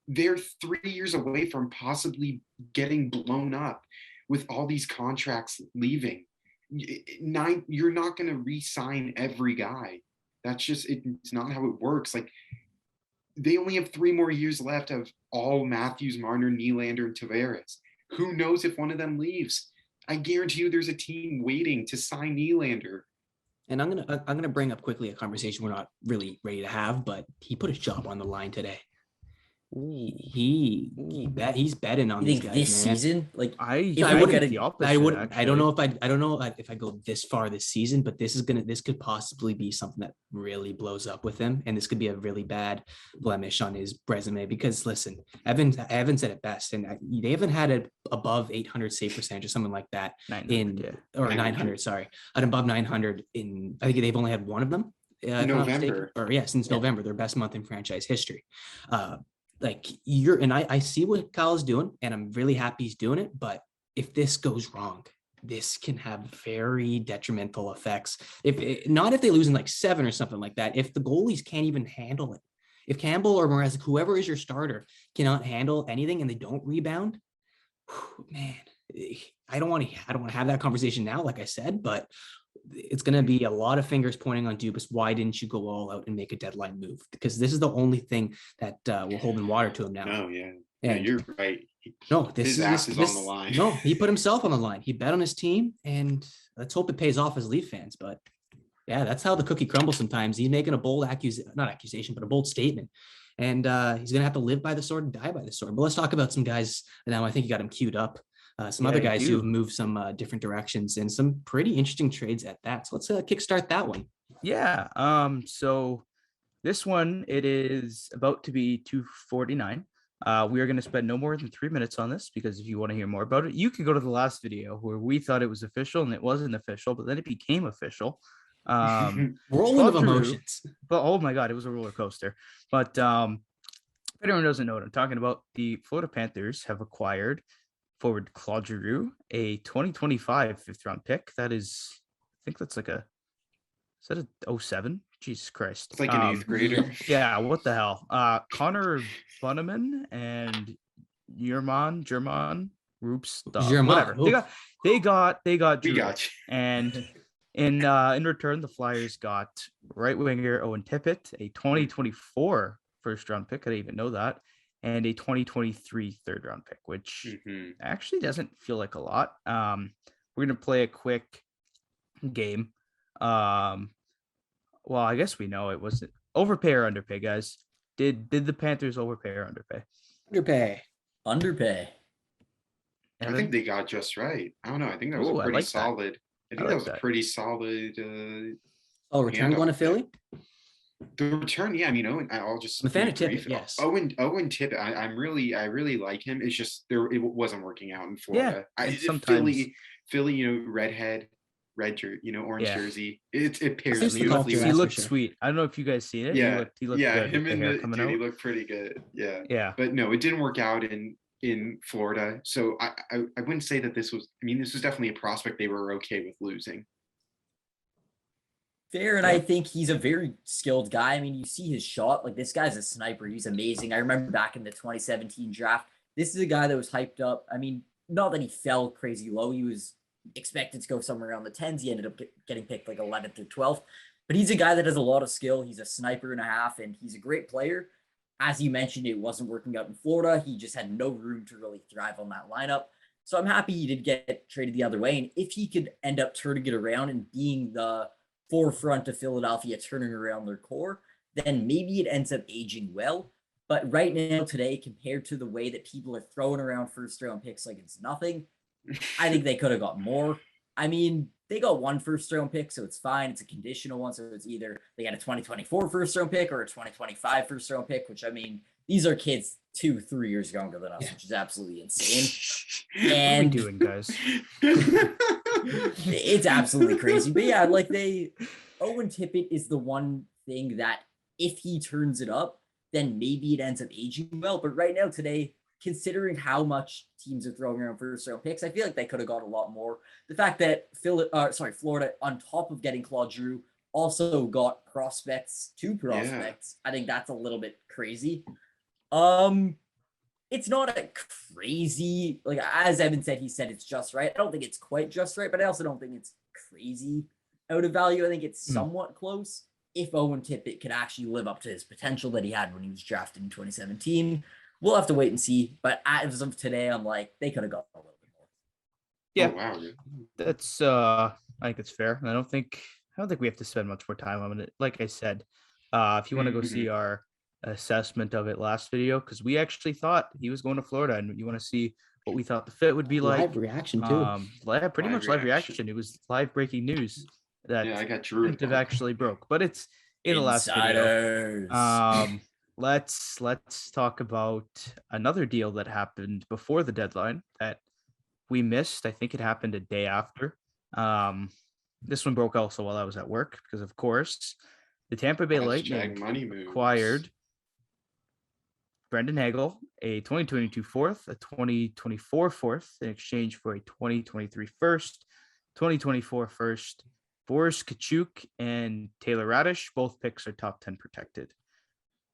they're 3 years away from possibly getting blown up with all these contracts leaving. You're not going to re-sign every guy. That's just it's not how it works. Like, they only have 3 more years left of all Matthews, Marner, Nylander, and Tavares. Who knows if one of them leaves? I guarantee you there's a team waiting to sign Nylander. And I'm gonna bring up quickly a conversation we're not really ready to have, but he put his job on the line today. He's betting on these guys, this man. season. Like I don't know if I go this far this season, but this could possibly be something that really blows up with him, and this could be a really bad blemish on his resume. Because listen, Evan said it best, and they haven't had an above 800 save percentage or something like that 900. Sorry, an above 900 in. I think they've only had one of them. November. Since November, their best month in franchise history. I see what Kyle's doing, and I'm really happy he's doing it. But if this goes wrong, this can have very detrimental effects. If they lose in like 7 or something like that, if the goalies can't even handle it, if Campbell or Marzik, whoever is your starter, cannot handle anything and they don't rebound, man, I don't want to have that conversation now, like I said, but it's going to be a lot of fingers pointing on Dubas. Why didn't you go all out and make a deadline move? Because this is the only thing that will hold in water to him now. Oh, yeah. And you're right. His ass is on the line. No, he put himself on the line. He bet on his team, and let's hope it pays off as Leaf fans. But yeah, that's how the cookie crumbles sometimes. He's making a bold not a bold statement. And he's going to have to live by the sword and die by the sword. But let's talk about some guys now. I think you got him queued up. Some other guys who've moved some different directions and some pretty interesting trades at that. So let's kickstart that one. Yeah. So this one, it is about to be 2:49. We are going to spend no more than 3 minutes on this, because if you want to hear more about it, you can go to the last video where we thought it was official and it wasn't official, but then it became official. Rolling of emotions. But oh my God, it was a roller coaster. But if anyone doesn't know what I'm talking about, the Florida Panthers have acquired forward Claude Giroux, a 2025 5th-round pick. That is, I think that's like is that a 07? Jesus Christ. It's like an 8th grader. Yeah, what the hell? Connor Bunneman and German Roops. Whatever. They got Giroux. And in return, the Flyers got right winger Owen Tippett, a 2024 1st-round pick. I didn't even know that. And a 2023 3rd-round pick, which actually doesn't feel like a lot. We're going to play a quick game. Well, I guess we know it wasn't overpay or underpay, guys. Did the Panthers overpay or underpay? Underpay. I think they got just right. I don't know. I think that was a pretty solid. I think that was a pretty solid. Return going to Philly? The return, yeah. I mean, Owen. I'm a fan of Tippett. Yes, Owen Tippett. I really like him. It's just it wasn't working out in Florida. Yeah, sometimes Philly, redhead, red shirt, orange jersey. It pairs beautifully. He looked sweet. I don't know if you guys seen it. Yeah, he looked good. Him and he looked pretty good. Yeah. But no, it didn't work out in Florida. So I wouldn't say that this was. I mean, this was definitely a prospect they were okay with losing. Fair, and I think he's a very skilled guy. I mean, you see his shot. Like, this guy's a sniper. He's amazing. I remember back in the 2017 draft, this is a guy that was hyped up. I mean, not that he fell crazy low. He was expected to go somewhere around the 10s. He ended up getting picked like 11th or 12th. But he's a guy that has a lot of skill. He's a sniper and a half, and he's a great player. As you mentioned, it wasn't working out in Florida. He just had no room to really thrive on that lineup. So I'm happy he did get traded the other way. And if he could end up turning it around and being the forefront of Philadelphia turning around their core, then maybe it ends up aging well. But right now, today, compared to the way that people are throwing around 1st-round picks like it's nothing, I think they could have got more. I mean, they got 1 1st-round pick, so it's fine. It's a conditional one, so it's either they got a 2024 1st-round pick or a 2025 1st-round pick, which, I mean, these are kids 2-3 years younger than us, which is absolutely insane. And what are we doing, guys? It's absolutely crazy. But yeah, like Owen Tippett is the one thing that if he turns it up, then maybe it ends up aging well. But right now, today, considering how much teams are throwing around first round picks, I feel like they could have got a lot more. The fact that Florida, on top of getting Claude Giroux, also got two prospects. I think that's a little bit crazy. It's not a crazy, like as Evan said, he said it's just right. I don't think it's quite just right, but I also don't think it's crazy out of value. I think it's somewhat close. If Owen Tippett could actually live up to his potential that he had when he was drafted in 2017, we'll have to wait and see. But as of today, I'm like, they could have got a little bit more. Yeah, wow. That's I think it's fair. I don't think we have to spend much more time on it. Like I said, if you want to go see our assessment of it last video, because we actually thought he was going to Florida, and you want to see what we thought the fit would be like. Live reaction too. Pretty much live reaction. It was live breaking news that I got Drew have actually broke, but it's in the last video. Let's talk about another deal that happened before the deadline that we missed. I think it happened a day after. This one broke also while I was at work because, of course, the Tampa Bay Lightning acquired Brendan Hagel, a 2022 fourth, a 2024 fourth in exchange for a 2023 first, 2024 first, Boris Kachuk and Taylor Radish. Both picks are top 10 protected.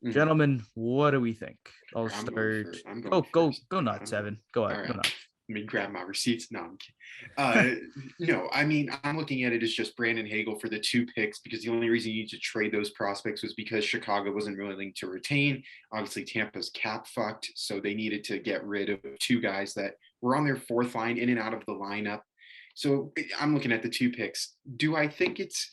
Gentlemen, what do we think? I'll start. Go nuts, Evan. Go ahead. Go nuts. Let me grab my receipts. No, no, I mean, I'm looking at it as just Brandon Hagel for the 2 picks because the only reason you need to trade those prospects was because Chicago wasn't willing to retain. Obviously, Tampa's cap fucked, so they needed to get rid of 2 guys that were on their 4th line, in and out of the lineup. So I'm looking at the 2 picks. Do I think it's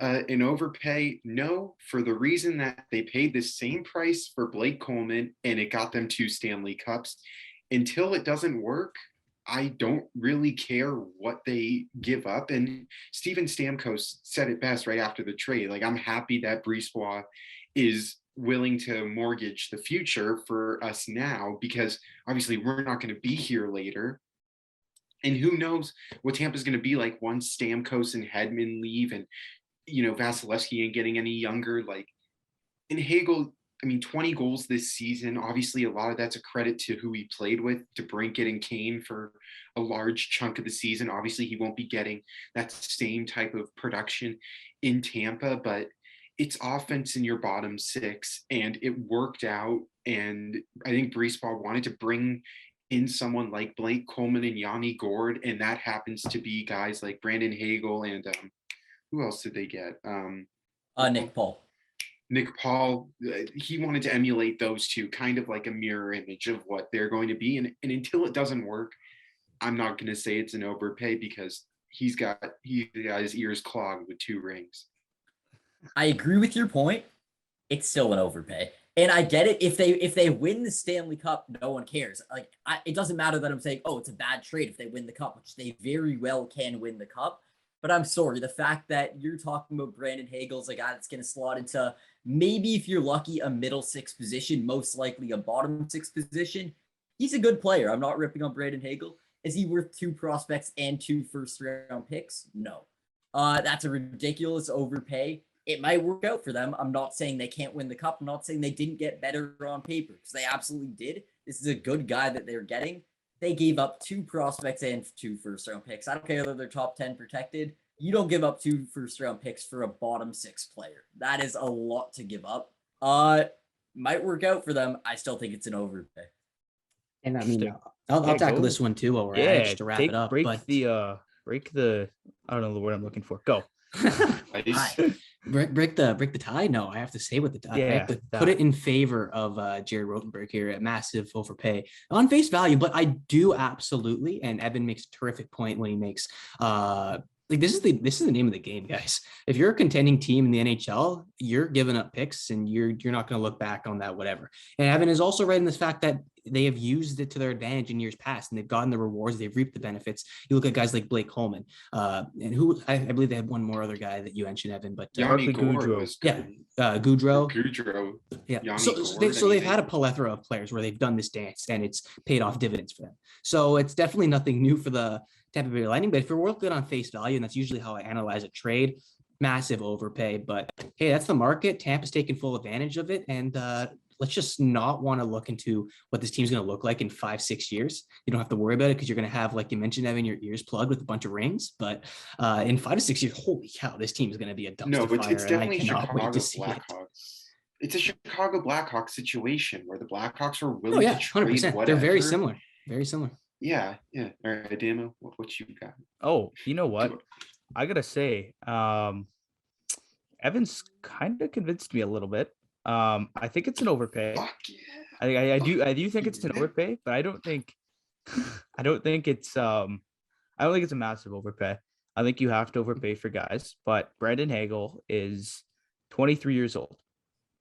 an overpay? No, for the reason that they paid the same price for Blake Coleman and it got them 2 Stanley Cups. Until it doesn't work, I don't really care what they give up. And Steven Stamkos said it best right after the trade. Like, I'm happy that Brisebois is willing to mortgage the future for us now because obviously we're not going to be here later. And who knows what Tampa's going to be like once Stamkos and Hedman leave and, Vasilevsky ain't getting any younger. Like, in Hagel, 20 goals this season. Obviously, a lot of that's a credit to who he played with, DeBrincat and Kane for a large chunk of the season. Obviously, he won't be getting that same type of production in Tampa, but it's offense in your bottom 6, and it worked out. And I think Brisebois wanted to bring in someone like Blake Coleman and Yanni Gourde, and that happens to be guys like Brandon Hagel and who else did they get? Nick Paul, he wanted to emulate those 2, kind of like a mirror image of what they're going to be. And until it doesn't work, I'm not going to say it's an overpay because he's got his ears clogged with 2 rings. I agree with your point. It's still an overpay. And I get it. If they win the Stanley Cup, no one cares. Like, it doesn't matter that I'm saying, oh, it's a bad trade if they win the Cup, which they very well can win the Cup. But I'm sorry, the fact that you're talking about Brandon Hagel's a guy that's going to slot into maybe, if you're lucky, a middle 6 position, most likely a bottom 6 position. He's a good player. I'm not ripping on Brandon Hagel. Is he worth 2 prospects and 2 first-round picks? No. That's a ridiculous overpay. It might work out for them. I'm not saying they can't win the Cup. I'm not saying they didn't get better on paper because they absolutely did. This is a good guy that they're getting. They gave up 2 prospects and 2 first-round picks. I don't care whether they're top 10 protected. You don't give up 2 first-round picks for a bottom 6 player. That is a lot to give up. Might work out for them. I still think it's an overpay. And I'll tackle this one too while we're at it, just to wrap it up. Break the I don't know the word I'm looking for. Go. break the tie. No, I have to say with the tie. I have to put it in favor of Jared Rotenberg here at massive overpay on face value. But I do absolutely, and Evan makes a terrific point when he makes this is the name of the game, guys. If you're a contending team in the NHL, you're giving up picks and you're not going to look back on that, whatever. And Evan is also right in this fact that they have used it to their advantage in years past and they've gotten the rewards, they've reaped the benefits. You look at guys like Blake Coleman, and who I believe they had one more other guy that you mentioned, Evan, but Yanni Gourde was good. Goudreau. Yeah. So they've had a plethora of players where they've done this dance and it's paid off dividends for them. So it's definitely nothing new for the Tampa Bay Lightning, but if we're good on face value, and that's usually how I analyze a trade, massive overpay. But hey, that's the market. Tampa's taking full advantage of it. And let's just not want to look into what this team's going to look like in 5-6 years. You don't have to worry about it because you're going to have, like you mentioned, having your ears plugged with a bunch of rings. But in 5 to 6 years, holy cow, this team is going to be a dumpster fire. It's definitely and I cannot wait to Chicago see Blackhawks. It's a Chicago Blackhawks situation where the Blackhawks are it. willing to trade 100%. whatever. They're very similar. Very similar. Yeah. All right, Damo, what you got? Oh, you know what? I gotta say, Evans kind of convinced me a little bit. I think it's an overpay. Fuck yeah. I do think it's an overpay, but I don't think it's a massive overpay. I think you have to overpay for guys, but Brandon Hagel is 23 years old.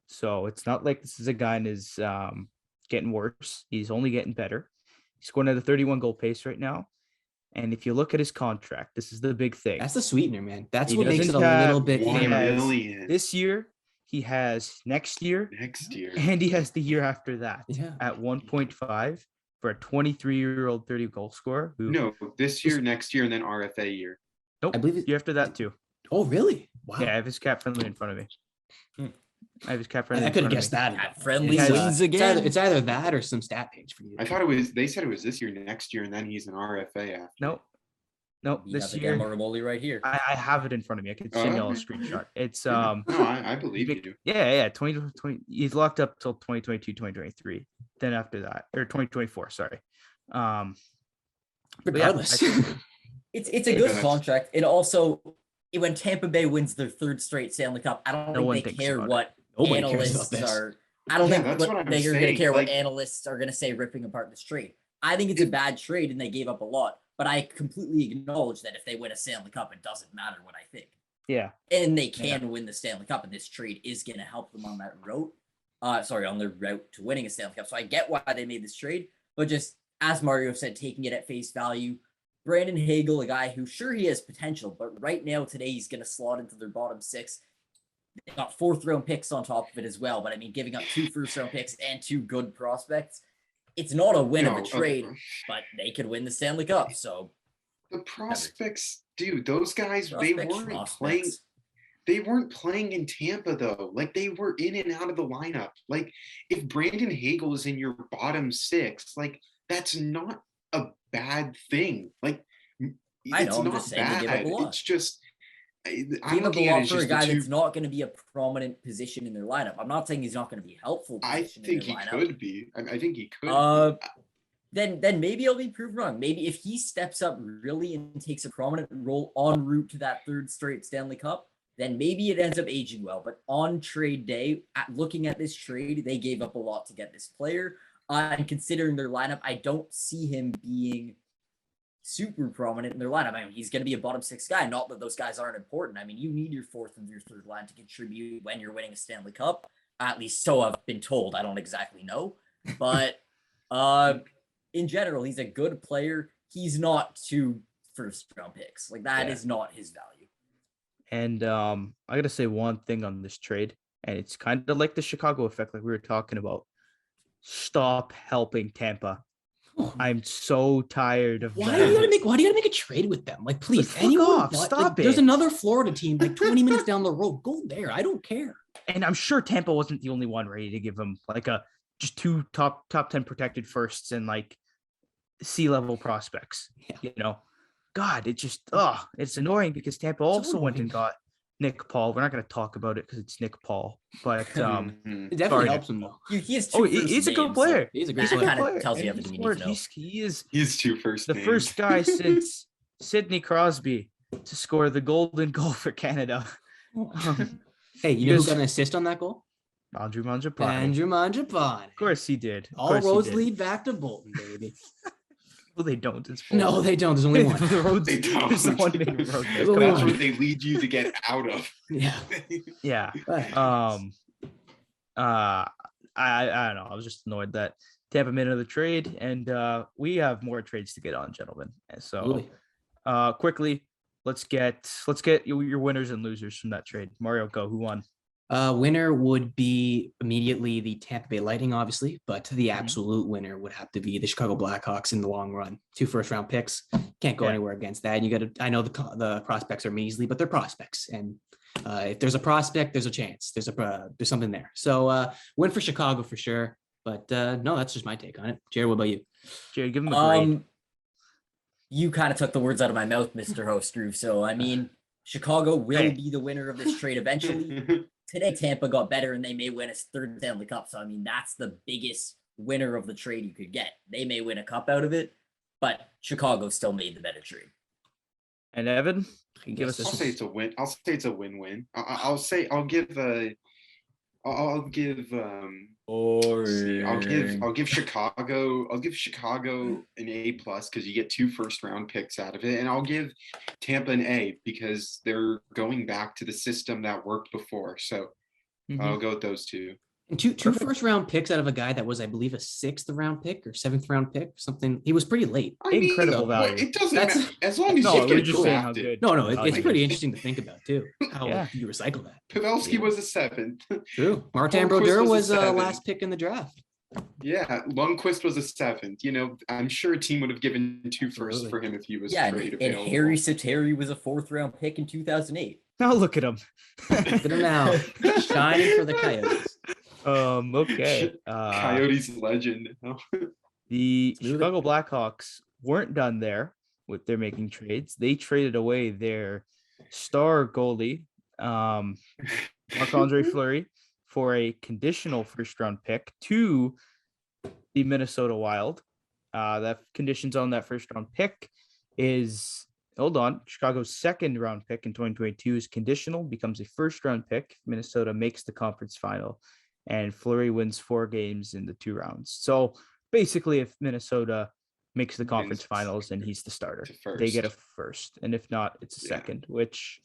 So it's not like this is a guy is getting worse. He's only getting better. He's scoring at a 31 goal pace right now. And if you look at his contract, this is the big thing. That's the sweetener, man. That's He what makes it doesn't a little have bit. 1 million. This year, he has next year, and he has the year after that at 1.5 for a 23-year-old 30 goal scorer. No, this year, next year, and then RFA year. Nope, I believe it. year after that too. Oh, really? Wow. Yeah, I have his cap friendly in front of me. I have his cap friendly. I in could have front of guessed me. that. Cat friendly It has- wins again. It's either that or some stat page for you. I thought they said it was this year, next year, and then he's an RFA after. Nope. You This got the year, Gamma Ramoli right here. I have it in front of me. I can send y'all a screenshot. It's No, I believe you do. Yeah. 2020. He's locked up till 2022, 2023. Then after that, or 2024. Sorry. But yeah, Regardless. It's a good contract. And also, when Tampa Bay wins their 3rd straight Stanley Cup, I don't No one think they thinks care about what Nobody cares about analysts this. are. I don't Yeah, think that's what I'm they're going to saying, care what like- analysts are going to say ripping apart this trade. I think it's a bad trade and they gave up a lot. But I completely acknowledge that if they win a Stanley Cup, it doesn't matter what I think. yeah. And they can win the Stanley Cup, and this trade is going to help them on that route. On their route to winning a Stanley Cup. So I get why they made this trade, but just as Mario said, taking it at face value. Brandon Hagel, a guy who sure he has potential, but right now today he's going to slot into their bottom 6. They got 4th round picks on top of it as well. But I mean, giving up 2 first round picks and 2 good prospects, it's not a win of a trade, but they could win the Stanley Cup. So the prospects, dude, those guys, they weren't prospects. playing. They weren't playing in Tampa though. Like they were in and out of the lineup. Like if Brandon Hagel is in your bottom 6, like that's not a bad thing. Like I know, it's I'm not just saying they gave up bad. a lot. It's just I'm Give up looking a at it lot as for a just the guy two. that's not going to be a prominent position in their lineup. I'm not saying he's not going to be helpful. I Position think in he their lineup. could be. I think he could. Then maybe I'll be proved wrong. Maybe if he steps up really and takes a prominent role en route to that 3rd straight Stanley Cup, then maybe it ends up aging well. But on trade day, looking at this trade, they gave up a lot to get this player. And considering their lineup, I don't see him being super prominent in their lineup. I mean, he's going to be a bottom 6 guy. Not that those guys aren't important. I mean, you need your 4th and your 3rd line to contribute when you're winning a Stanley Cup. At least so I've been told. I don't exactly know. But in general, he's a good player. He's not 2 first round picks. Like that is not his value. And I got to say one thing on this trade, and it's kind of like the Chicago effect, like we were talking about. Stop helping Tampa. I'm so tired of Why do you gotta make a trade with them? Like, please, fuck anyone off. but- Stop like, it. There's another Florida team like 20 minutes down the road. Go there. I don't care. And I'm sure Tampa wasn't the only one ready to give him like just 2 top 10 protected firsts and like C-level prospects. Yeah. You know, God, it just it's annoying because Tampa also went and got Nick Paul. We're not going to talk about it because it's Nick Paul, but It definitely sorry, helps him though. He has 2 first he's a good names, player. He's a so great that player. kind of tells you And everything you scored. need to know. He is He's 2 first the names. first guy since Sidney Crosby to score the golden goal for Canada. Hey, you know who because- got an assist on that goal? Andrew Mangiapane. Andrew Mangiapane. Of course he did. Of All course he roads did. lead back to Bolton, baby. Well, they don't. It's No, they don't. There's only one. the roads. They don't. There's the one main road. There's only That's one. what they lead you to get out of. Yeah. Yeah. Right. I don't know. I was just annoyed that Tampa made another trade, and we have more trades to get on, gentlemen. And so, Absolutely. quickly, let's get your winners and losers from that trade. Mario, go. Who won? Winner would be immediately the Tampa Bay Lightning, obviously, but the absolute winner would have to be the Chicago Blackhawks in the long run. 2 first-round picks, can't go Yeah. anywhere against that. And you got to, I know the prospects are measly, but they're prospects, and If there's a prospect, there's a chance. There's something there. So win for Chicago for sure. But no, that's just my take on it. Jared, what about you? Jared, give him a grade. You kind of took the words out of my mouth, Mr. Host Groove. So, I mean, Chicago will be the winner of this trade eventually. Today, Tampa got better and they may win a third Stanley Cup. So, I mean, that's the biggest winner of the trade you could get. They may win a cup out of it, but Chicago still made the better trade. And Evan, I'll say it's a win. I'll say it's a win-win. I'll give Chicago an A+ because you get 2 first-round picks out of it, and I'll give Tampa an A because they're going back to the system that worked before. So I'll go with those two. And two first-round picks out of a guy that was, I believe, a 6th-round pick or 7th-round pick, something. He was pretty late. Incredible value. It doesn't matter as long as you get drafted. It's pretty interesting to think about too. How you recycle that. Pavelski was a 7th. True. Martin Brodeur was last pick in the draft. Yeah, Lundqvist was a 7th. You know, I'm sure a team would have given 2 firsts for him if he was trade available. And Harry Sateri was a 4th-round pick in 2008. Now look at him. Look at him now, shining for the Coyotes. Okay. Coyotes legend. The Chicago Blackhawks weren't done there with their making trades. They traded away their star goalie, Marc-Andre Fleury, for a conditional first-round pick to the Minnesota Wild. That conditions on that first-round pick is, Chicago's 2nd-round pick in 2022 is conditional, becomes a first-round pick. Minnesota makes the conference final, and Fleury wins 4 games in the 2 rounds. So basically, if Minnesota makes the conference finals and he's the starter, they get a first. And if not, it's a second, which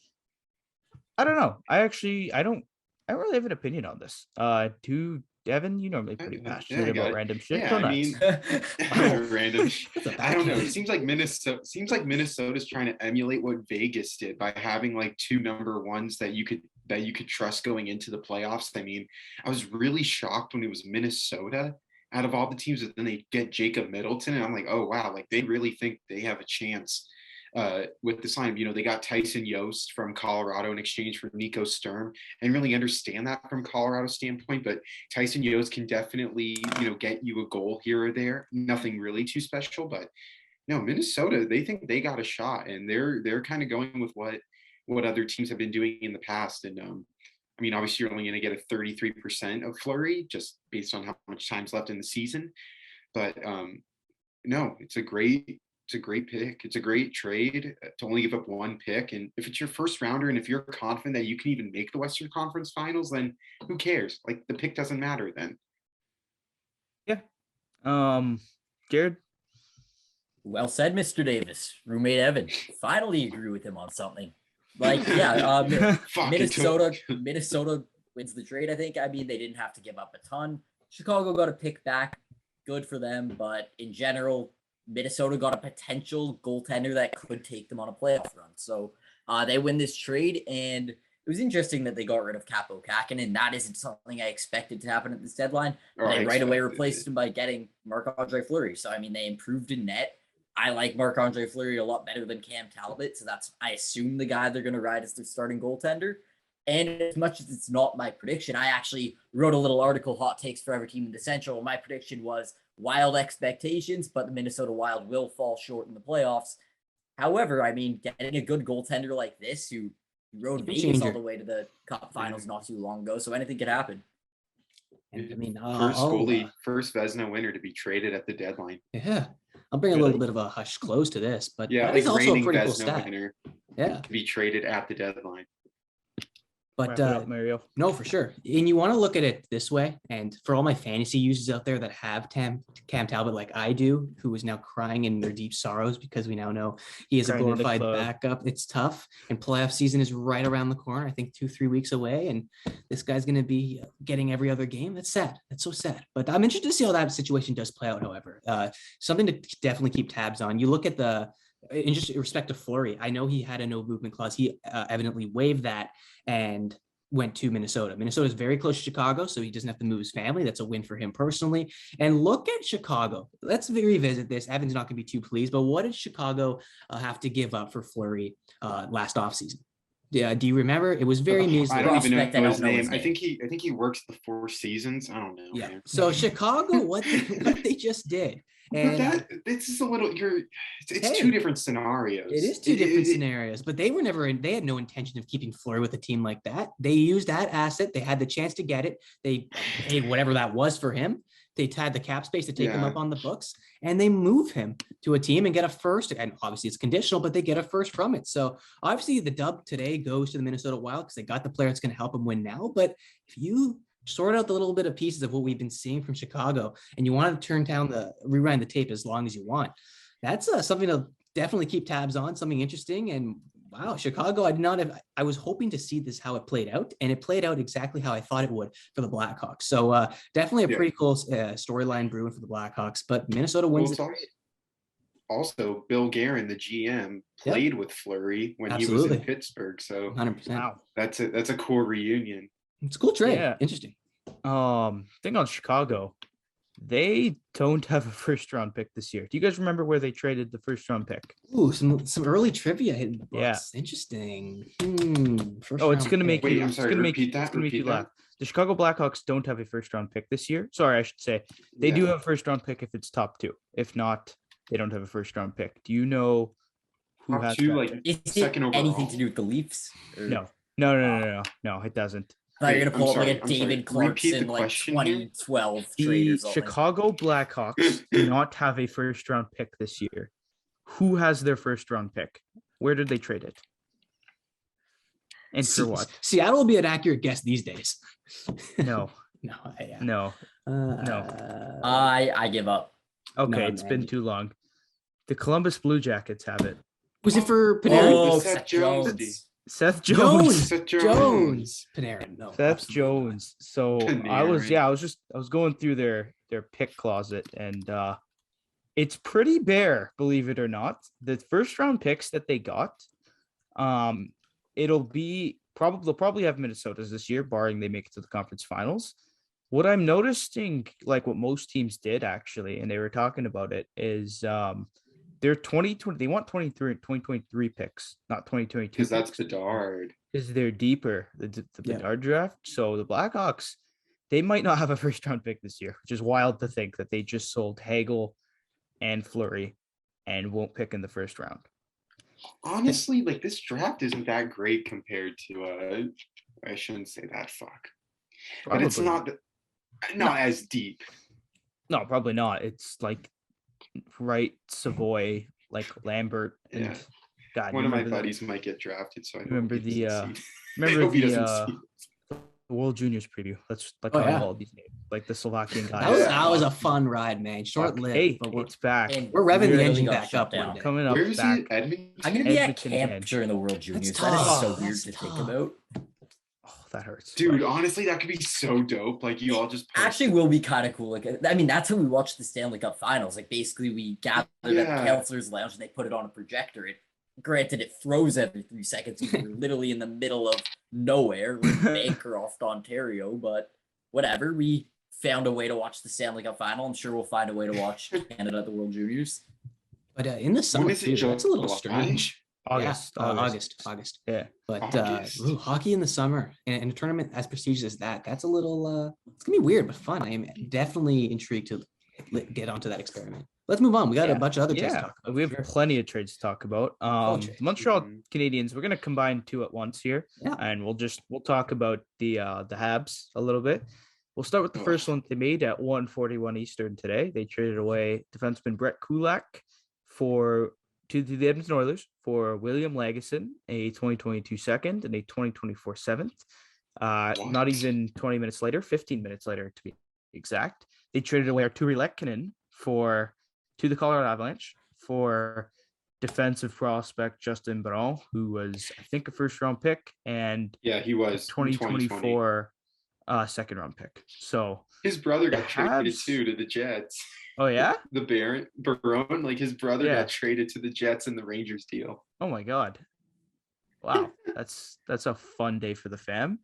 I don't know. I don't really have an opinion on this. Devin, you normally pretty passionate about random shit. Yeah, random. I don't know. It seems like Minnesota's trying to emulate what Vegas did by having like 2 number ones that you could trust going into the playoffs. I mean, I was really shocked when it was Minnesota out of all the teams, that then they get Jacob Middleton, and I'm like, oh wow, like they really think they have a chance with the sign. You know, they got Tyson Yost from Colorado in exchange for Nico Sturm, and really understand that from Colorado's standpoint. But Tyson Yost can definitely, get you a goal here or there. Nothing really too special, but no, Minnesota, they think they got a shot, and they're kind of going with what other teams have been doing in the past. And I mean, obviously you're only going to get a 33% of Fleury just based on how much time's left in the season. But no, it's a great pick. It's a great trade to only give up 1 pick. And if it's your first rounder, and if you're confident that you can even make the Western Conference Finals, then who cares? Like, the pick doesn't matter then. Yeah. Jared? Well said, Mr. Davis. Roommate Evan. Finally agree with him on something. Like, Minnesota wins the trade, I think. I mean, they didn't have to give up a ton. Chicago got a pick back. Good for them. But in general, Minnesota got a potential goaltender that could take them on a playoff run. So they win this trade, and it was interesting that they got rid of Capo Kakinen, and that isn't something I expected to happen at this deadline. They right away replaced him by getting Marc-Andre Fleury. So, I mean, they improved in net. I like Marc-Andre Fleury a lot better than Cam Talbot, so that's, I assume, the guy they're going to ride as their starting goaltender. And as much as it's not my prediction, I actually wrote a little article, Hot Takes for Every Team in the Central. My prediction was wild expectations, but the Minnesota Wild will fall short in the playoffs. However, I mean, getting a good goaltender like this, who rode Vegas all the way to the Cup Finals not too long ago, so anything could happen. And I mean, first Vezina winner to be traded at the deadline. Yeah. I'll bring a little bit of a hush close to this, but yeah, it's also a pretty cool stat. Winner to be traded at the deadline. But no, for sure. And you want to look at it this way. And for all my fantasy users out there that have Cam Talbot like I do, who is now crying in their deep sorrows because we now know he is a glorified backup. It's tough. And playoff season is right around the corner. I think 2-3 weeks away. And this guy's going to be getting every other game. That's sad. That's so sad. But I'm interested to see how that situation does play out, however. Something to definitely keep tabs on. You look at in just respect to Fleury, I know he had a no movement clause. He evidently waived that and went to Minnesota. Minnesota is very close to Chicago, so he doesn't have to move his family. That's a win for him personally. And look at Chicago. Let's revisit this. Evan's not going to be too pleased, but what did Chicago have to give up for Fleury last offseason? Yeah, do you remember? It was very I measly. don't even Prospect, I know don't his know name. his I think he works the Four Seasons. I don't know. Yeah. Man. So Chicago, what they just did, But and this is a little. It's Hey, two different scenarios. it is two different scenarios, but they had no intention of keeping Fleury with a team like that. They used that asset. They had the chance to get it. They paid whatever that was for him. They had the cap space to take him up on the books, and they move him to a team and get a first. And obviously it's conditional, but they get a first from it. So obviously the dub today goes to the Minnesota Wild because they got the player that's going to help them win now. But if you sort out the little bit of pieces of what we've been seeing from Chicago and you want to rewind the tape as long as you want, that's something to definitely keep tabs on, something interesting. And wow, Chicago, I was hoping to see this, how it played out, and it played out exactly how I thought it would for the Blackhawks. So definitely a pretty cool storyline brewing for the Blackhawks, but Minnesota wins the trade. Also, Bill Guerin, the GM, played with Fleury when he was in Pittsburgh. So 100%. Wow. That's a cool reunion. It's a cool trade. Yeah. Interesting. Thing on Chicago, they don't have a first round pick this year. Do you guys remember where they traded the first round pick? Ooh, some early trivia hitting the books. Yeah. Interesting. It's gonna make Wait, you. I'm sorry. Repeat that. It's gonna make you laugh. The Chicago Blackhawks don't have a first round pick this year. Sorry, I should say they do have a first round pick if it's top two. If not, they don't have a first round pick. Do you know who top has two? that Like Is it second overall. anything to do with the Leafs? Or- No, it doesn't. I thought you were gonna pull up like a I'm sorry. David Repeat the Clarkson like question here. 2012 trade or The something. Chicago Blackhawks do not have a first round pick this year. Who has their first round pick? Where did they trade it? And for what? Seattle will be an accurate guess these days. No. No. I give up. Okay, No, it's man. been too long. The Columbus Blue Jackets have it. Was it for Panarin? Oh, Seth Seth Jones. Jones. Seth Jones. Seth Jones. Panarin. No. Seth absolutely Jones. So I was going through their pick closet, and it's pretty bare, believe it or not. The first round picks that they got, they'll probably have Minnesota's this year, barring they make it to the conference finals. What I'm noticing, like what most teams did actually, and they were talking about it, is they're 2020. They want 2023 picks, not 2022. Because that's Bedard. Because they're deeper, the Bedard draft. So the Blackhawks, they might not have a first round pick this year, which is wild to think that they just sold Hagel and Fleury and won't pick in the first round. Honestly, like this draft isn't that great compared to I shouldn't say that, fuck. But it's not as deep. No, probably not. It's like Wright, Savoy, like Lambert, and God. One of my buddies might get drafted, so I remember the World Juniors preview. That's like all these names, like the Slovakian guys. That was a fun ride, man. Short-lived. Hey, but it's back. we're revving the engine got back shut up down. one day. Coming up Where is back. he? Edmonton? I'm gonna be at Edmonton camp again. during the World Juniors. That tough. is so weird That's to think tough. about. Oh, that hurts. Dude, honestly, that could be so dope. Like you all just Actually will be kind of cool. Like, I mean, that's how we watched the Stanley Cup Finals. Like, basically, we gathered at the counselor's lounge and they put it on a projector. Granted, it froze every 3 seconds. We were literally in the middle of nowhere, like Bancroft, Ontario. But whatever, we found a way to watch the Stanley Cup Final. I'm sure we'll find a way to watch Canada at the World Juniors. But in the summer, too, that's a little strange. August. Yeah. But hockey in the summer and a tournament as prestigious as that's a little, it's going to be weird, but fun. I am definitely intrigued to get onto that experiment. Let's move on. We got a bunch of other trades to talk about. We have plenty of trades to talk about. The Montreal Canadiens, we're going to combine two at once here. Yeah. And we'll talk about the Habs a little bit. We'll start with the first one they made at 1:41 Eastern today. They traded away defenseman Brett Kulak to the Edmonton Oilers for William Lagesson, a 2022 second and a 2024 seventh. Not even 20 minutes later, 15 minutes later to be exact, they traded away Arturi Lekkinen to the Colorado Avalanche for defensive prospect Justin Braun, who was, I think, a first-round pick, and he was 2024 second-round pick. So his brother got traded too to the Jets. Oh yeah, the Barone, like his brother got traded to the Jets in the Rangers deal. Oh my God! Wow, that's a fun day for the fam.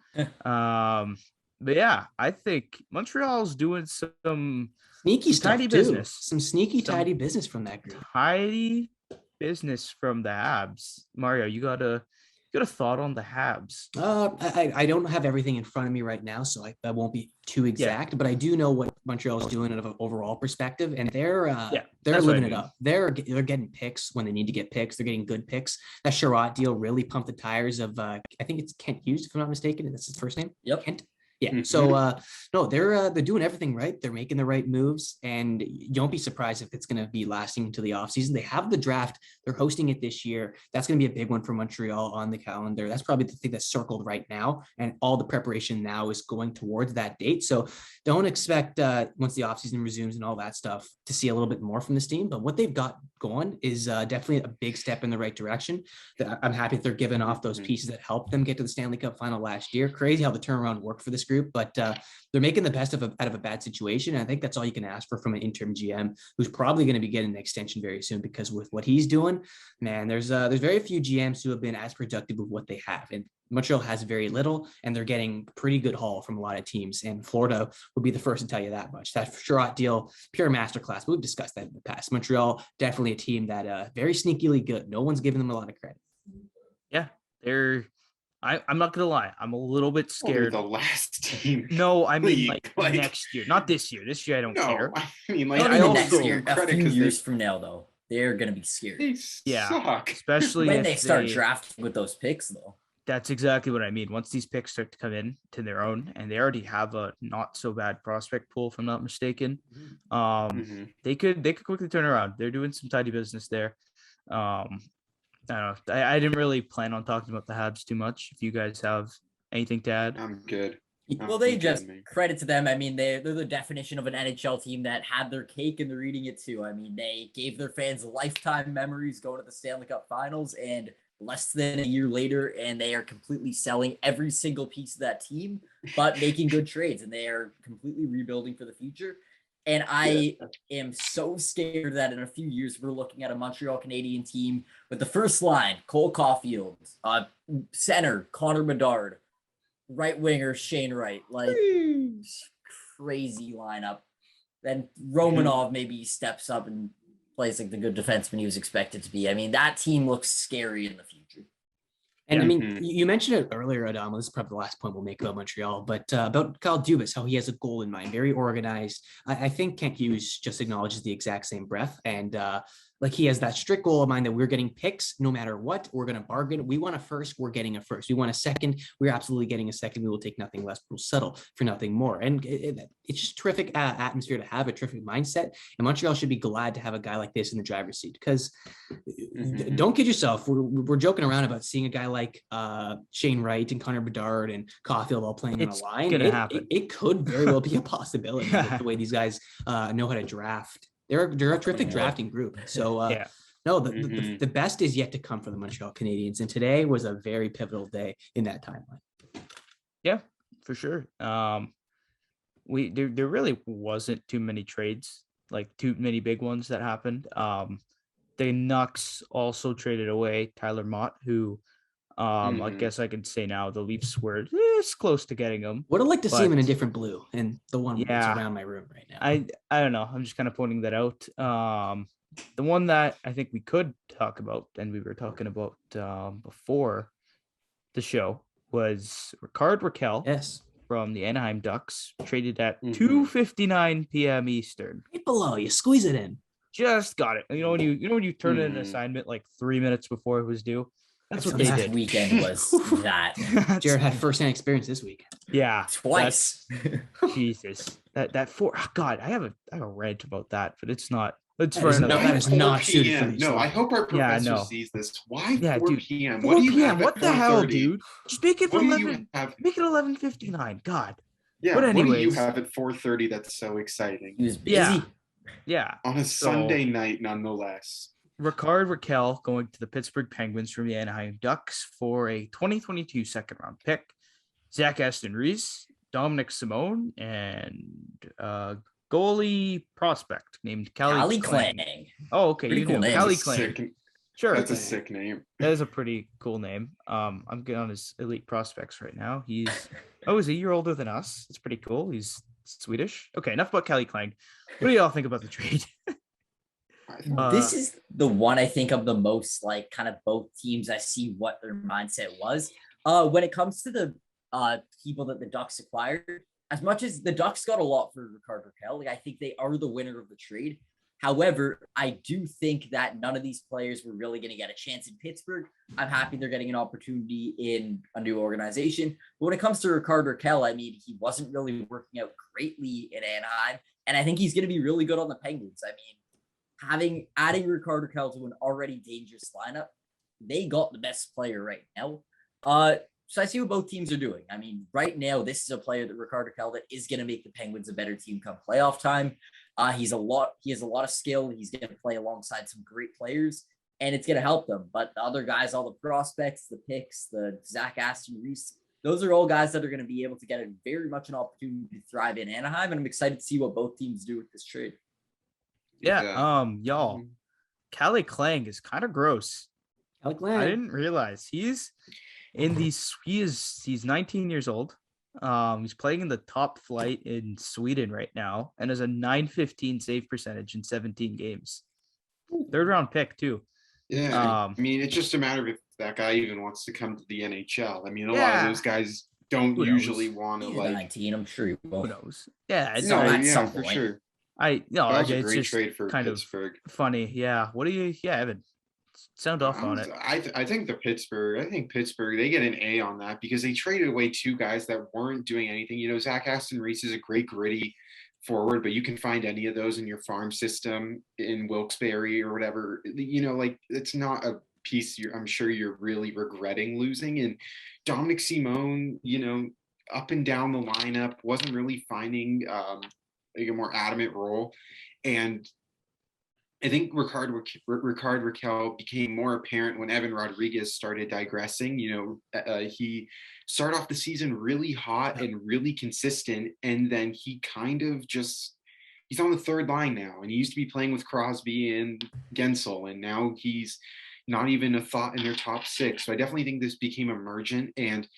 But yeah, I think Montreal's doing some sneaky stuff tidy too. business. Some sneaky tidy business from that group. Tidy business from the Habs. Mario, you gotta got a thought on the Habs? I don't have everything in front of me right now, so I won't be too exact, but I do know what Montreal is doing out of an overall perspective, and they're living it up. They're getting picks when they need to get picks. They're getting good picks. That Sherratt deal really pumped the tires of I think it's Kent Hughes, if I'm not mistaken. That's his first name. Yep. Kent. Yeah. So no, they're doing everything right. They're making the right moves, and you don't be surprised if it's going to be lasting into the offseason. They have the draft. They're hosting it this year. That's going to be a big one for Montreal on the calendar. That's probably the thing that's circled right now, and all the preparation now is going towards that date. So don't expect once the offseason resumes and all that stuff to see a little bit more from this team. But what they've got going is definitely a big step in the right direction. I'm happy that they're giving off those pieces that helped them get to the Stanley Cup final last year. Crazy how the turnaround worked for this group, but they're making the best out of a bad situation. And I think that's all you can ask for from an interim GM who's probably going to be getting an extension very soon, because with what he's doing, man, there's very few GMs who have been as productive with what they have. And Montreal has very little, and they're getting pretty good haul from a lot of teams. And Florida would be the first to tell you that much. That Sherratt deal, pure masterclass. We've discussed that in the past. Montreal, definitely a team that very sneakily good. No one's giving them a lot of credit. Yeah, I'm not gonna lie. I'm a little bit scared. The last team. No, I mean like next year, not this year. This year I don't care. I mean, like, I next year, a few years from now, though, they're gonna be scared. They suck. Especially when they start drafting with those picks, though. That's exactly what I mean. Once these picks start to come in to their own, and they already have a not so bad prospect pool, if I'm not mistaken, they could quickly turn around. They're doing some tidy business there. I don't know. I didn't really plan on talking about the Habs too much. If you guys have anything to add, I'm good. Well, they just credit to them. I mean, they're the definition of an NHL team that had their cake and they're eating it too. I mean, they gave their fans lifetime memories going to the Stanley Cup Finals, and less than a year later, and they are completely selling every single piece of that team, but making good trades, and they are completely rebuilding for the future. And I am so scared that in a few years, we're looking at a Montreal Canadian team with the first line, Cole Caulfield, center, Connor Bedard, right winger, Shane Wright, like crazy lineup. Then Romanov maybe steps up and plays like the good defenseman he was expected to be. I mean, that team looks scary in the future. And I mean, you mentioned it earlier, Adam. This is probably the last point we'll make about Montreal, but about Kyle Dubas, how he has a goal in mind, very organized. I think Kent Hughes just acknowledges the exact same breath. And like he has that strict goal of mind that we're getting picks no matter what. We're going to bargain. We want a first. We're getting a first. We want a second. We're absolutely getting a second. We will take nothing less. We'll settle for nothing more. And it's just terrific atmosphere to have, a terrific mindset. And Montreal should be glad to have a guy like this in the driver's seat, because don't kid yourself. We're joking around about seeing a guy like Shane Wright and Connor Bedard and Caulfield all playing on a line. It could very well be a possibility with the way these guys know how to draft. They're a terrific drafting group. So no, the best is yet to come for the Montreal Canadiens, and today was a very pivotal day in that timeline. Yeah, for sure. There really wasn't too many trades, like too many big ones that happened. The Canucks also traded away Tyler Mott, who I guess I can say now the Leafs were close to getting him. Would have liked to see him in a different blue, and the one that's around my room right now. I don't know. I'm just kind of pointing that out. The one that I think we could talk about, and we were talking about before the show, was Rickard Rakell. Yes. From the Anaheim Ducks, traded at 2:59 p.m. Eastern. Right below, you squeeze it in. Just got it. When you turn in an assignment like 3 minutes before it was due. That's what they did. Weekend was that. Jared had firsthand experience this week. Yeah, twice. Jesus, that four. Oh God, I have a rant about that, but it's not. That is not suited for these. No, I hope our professor sees this. Why 4 p.m.? 4 p.m. What the hell, dude? Just make it 11. Make it 11:59. God. Yeah. But anyways, what do you have at 4:30? That's so exciting. He was busy. Yeah. On a Sunday night, nonetheless. Rickard Rakell going to the Pittsburgh Penguins from the Anaheim Ducks for a 2022 second-round pick. Zach Aston-Reese, Dominic Simone, and goalie prospect named Callie Klang. Oh, okay. Pretty cool name. Callie Klang. Sure. That's a sick name. That is a pretty cool name. I'm getting on his elite prospects right now. He's a year older than us. It's pretty cool. He's Swedish. Okay, enough about Callie Klang. What do y'all think about the trade? This is the one I think of the most, like kind of both teams. I see what their mindset was. When it comes to the people that the Ducks acquired, as much as the Ducks got a lot for Rickard Rakell, like I think they are the winner of the trade. However, I do think that none of these players were really going to get a chance in Pittsburgh. I'm happy they're getting an opportunity in a new organization. But when it comes to Rickard Rakell, I mean, he wasn't really working out greatly in Anaheim, and I think he's going to be really good on the Penguins. I mean, adding Rickard Rakell to an already dangerous lineup, they got the best player right now. So I see what both teams are doing. I mean, right now, this is a player that Rickard Rakell that is going to make the Penguins a better team come playoff time. He has a lot of skill. He's going to play alongside some great players, and it's going to help them. But the other guys, all the prospects, the picks, the Zach Aston Reese, those are all guys that are going to be able to get very much an opportunity to thrive in Anaheim. And I'm excited to see what both teams do with this trade. Yeah. Y'all, Calle Clang is kind of gross. Calle Clang. I didn't realize he's 19 years old. He's playing in the top flight in Sweden right now and has a .915 save percentage in 17 games. Third round pick too. Yeah. I mean, it's just a matter of if that guy even wants to come to the NHL. I mean, a lot of those guys don't usually want to 19, I'm sure he will. Who knows? Yeah, it's for sure. It's a great just trade for kind Pittsburgh. of funny. Yeah. What do you? Yeah, Evan. Sound off on it. I think Pittsburgh, they get an A on that because they traded away two guys that weren't doing anything. You know, Zach Aston Reese is a great gritty forward, but you can find any of those in your farm system in Wilkes-Barre or whatever. You know, like it's not a piece I'm sure you're really regretting losing. And Dominic Simone, you know, up and down the lineup, wasn't really finding like a more adamant role. And I think Rickard Rakell became more apparent when Evan Rodriguez started digressing. You know, he started off the season really hot and really consistent, and then he kind of just he's on the third line now. And he used to be playing with Crosby and Gensel, and now he's not even a thought in their top six. So I definitely think this became emergent, and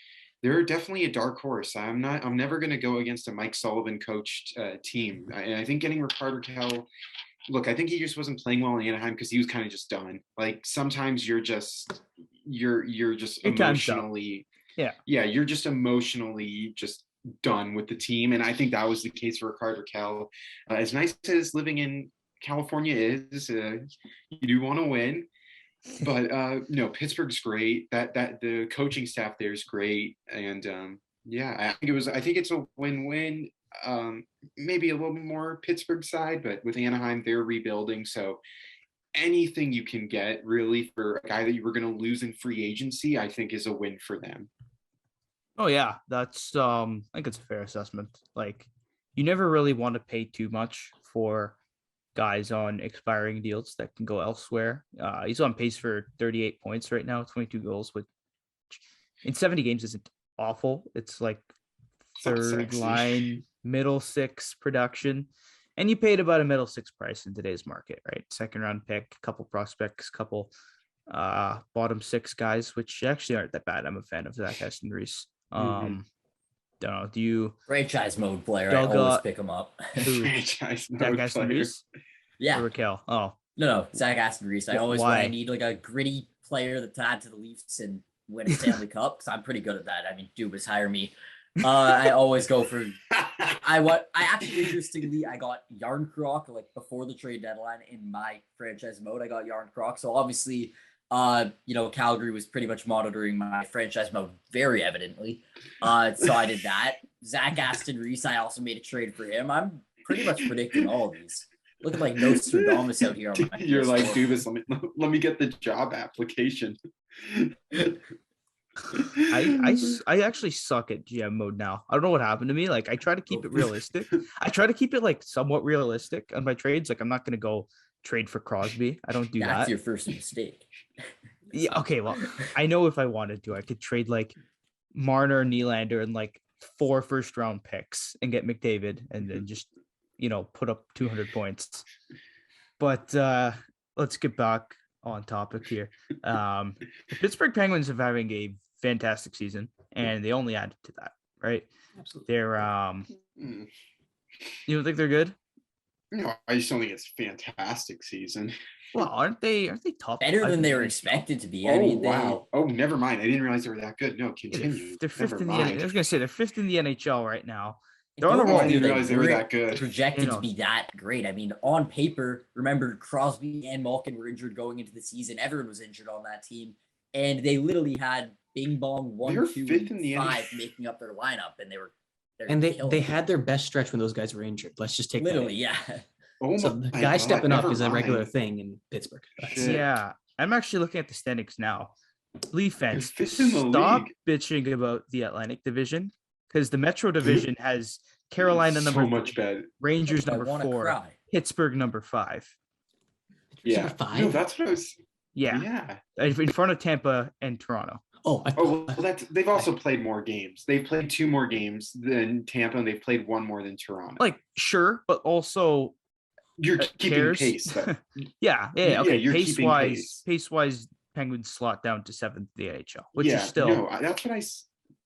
they're definitely a dark horse. I'm never going to go against a Mike Sullivan coached team, and I think getting Rickard Rakell. Look, I think he just wasn't playing well in Anaheim because he was kind of just done. Like sometimes you're just emotionally, you're just emotionally just done with the team. And I think that was the case for Rickard Rakell. As nice as living in California is, you do want to win. But no, Pittsburgh's great. That the coaching staff there is great. And I think it's a win-win. Maybe a little bit more Pittsburgh side, but with Anaheim, they're rebuilding. So anything you can get really for a guy that you were going to lose in free agency, I think is a win for them. Oh yeah, that's I think it's a fair assessment. Like you never really want to pay too much for guys on expiring deals that can go elsewhere. He's on pace for 38 points right now, 22 goals, which in 70 games isn't awful. It's like third line, middle six production, and you paid about a middle six price in today's market, right? Second round pick, couple prospects, couple bottom six guys, which actually aren't that bad. I'm a fan of Zach Aston Reese. Don't know. Do you franchise mode player? I always pick him up. Franchise mode Zach Aston Reese? Yeah. Or Rakell? Oh no, Zach Aston Reese. I always when I need like a gritty player to add to the Leafs and win a Stanley Cup, because I'm pretty good at that. I mean, Dubas hire me. I always go for I actually interestingly I got Yarncroc like before the trade deadline in my franchise mode. I got Yarncroc. So obviously Calgary was pretty much monitoring my franchise mode very evidently. So I did that. Zach Aston Reese, I also made a trade for him. I'm pretty much predicting all of these. Looking like Nostradamus out here. On my You're PS4. Like, Dubas, let me get the job application. I actually suck at GM mode now. I don't know what happened to me. Like I try to keep it realistic. I try to keep it like somewhat realistic on my trades. Like I'm not gonna go trade for Crosby. I don't do that. That's your first mistake. Yeah. Okay. Well, I know if I wanted to, I could trade like Marner, Nylander, and like 4 first-round picks and get McDavid, and then just put up 200 points. But let's get back on topic here. The Pittsburgh Penguins are having a fantastic season, and they only added to that, right? Absolutely. They're you don't think they're good? I just don't think it's a fantastic season. Well, aren't they top Better five than in they the were NHL? expected to be. Oh, I mean, wow. Oh, never mind. I didn't realize they were that good. No, Yeah, continue. they're fifth Never in the. mind. I was gonna say they're fifth in the NHL right now. I They're on a don't Oh, I roll. think didn't realize they were weren't that good. projected You know. to be that great. I mean, on paper, remember Crosby and Malkin were injured going into the season. Everyone was injured on that team, and they literally had Bing Bong They're 1, 2, fifth in and the 5 making up their lineup, and they're And they killing it. had their best stretch when those guys were injured. Let's just take that literally, in. yeah. Oh So the my guy God, stepping up never is a regular mind. thing in Pittsburgh. Shit. Yeah, I'm actually looking at the standings now. Leaf fans, They're fifth in the stop league. bitching about the Atlantic Division because the Metro Division has Carolina number so much 3, better. Rangers I number want to 4, cry. Pittsburgh number 5. Yeah. Number 5? No, that's what I was. Yeah, Yeah. in front of Tampa and Toronto. Oh, Oh, well, they've also played more games. They've played 2 more games than Tampa, and they've played 1 more than Toronto. Like, sure, but also You're keeping cares. pace, though. yeah, Yeah, okay. you're keeping Pace wise, Penguins slot down to 7th in the NHL, which yeah, is still no, that's what I said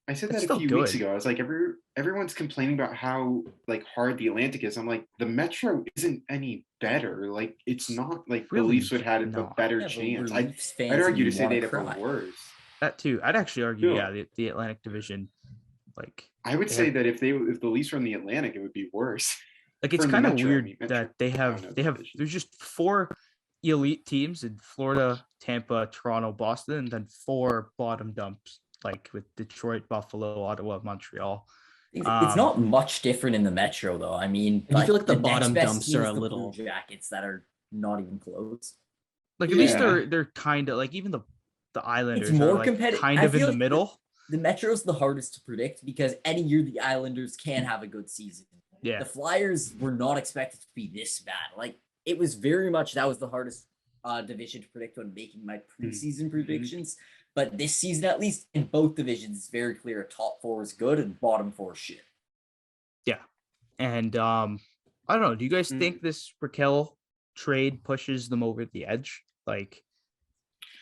It's that a still few weeks good. ago. I was like, everyone's complaining about how like hard the Atlantic is. I'm like, the Metro isn't any better. Like, it's not like the Really Leafs would have a not. better Yeah, but chance. we're Leafs fans I'd and argue we to say wanna they'd have cry. a worse. that too. I'd actually argue, Yeah. the Atlantic Division, like I would they say have- that if the Leafs were in the Atlantic, it would be worse. like it's from the kind of Metro, I weird mean, Metro, that they I have don't know, division. there's just 4 elite teams in Florida, Tampa, Toronto, Boston, and then 4 bottom dumps like with Detroit, Buffalo, Ottawa, Montreal. It's Um, not much different in the Metro, though. I mean, I feel like the next bottom best dumps team are is a the little- Blue Jackets that are not even close. Like at least Yeah. they're kind of like even the Islanders more are like competitive. kind I of in feel the like middle. The Metro's the hardest to predict because any year the Islanders can have a good season. Yeah. The Flyers were not expected to be this bad. Like, it was very much that was the hardest division to predict when making my preseason predictions. But this season, at least in both divisions, it's very clear top 4 is good and bottom 4 is shit. And I don't know. Do you guys think this Raquel trade pushes them over the edge? Like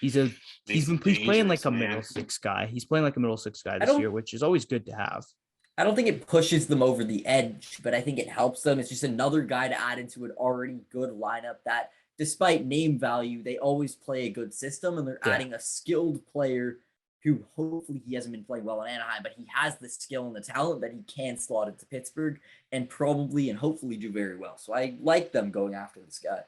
he's playing like a middle 6 guy. He's playing like a middle 6 guy this year, which is always good to have. I don't think it pushes them over the edge, but I think it helps them. It's just another guy to add into an already good lineup that, despite name value, they always play a good system, and they're adding a skilled player who hopefully he hasn't been playing well in Anaheim, but he has the skill and the talent that he can slot into Pittsburgh and probably and hopefully do very well. So I like them going after this guy.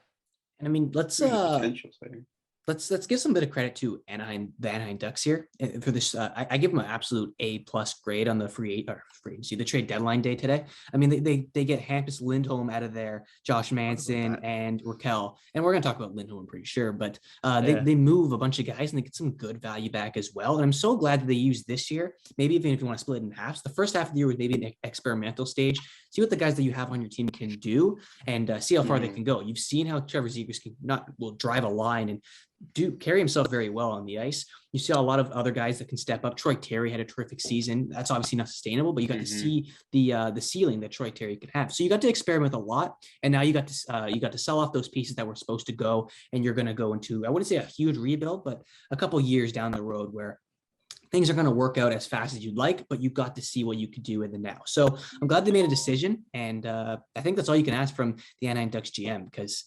And I mean, let's Potential player. let's give some bit of credit to the Anaheim Ducks here for this. I give them an absolute A+ grade on the free agency, the trade deadline day today. I mean, they get Hampus Lindholm out of there, Josh Manson and Raquel, and we're gonna talk about Lindholm, I'm pretty sure. But they move a bunch of guys and they get some good value back as well. And I'm so glad that they used this year. Maybe even if you want to split it in halves, the first half of the year was maybe an experimental stage. See what the guys that you have on your team can do and see how far they can go. You've seen how Trevor Zegras will drive a line and carry himself very well on the ice. You see a lot of other guys that can step up. Troy Terry had a terrific season. That's obviously not sustainable, but you got to see the ceiling that Troy Terry could have. So you got to experiment a lot, and now you got to sell off those pieces that were supposed to go, and you're going to go into, I wouldn't say a huge rebuild, but a couple years down the road where things are going to work out as fast as you'd like, but you got to see what you could do in the now. So I'm glad they made a decision, and I think that's all you can ask from the Anaheim Ducks GM, because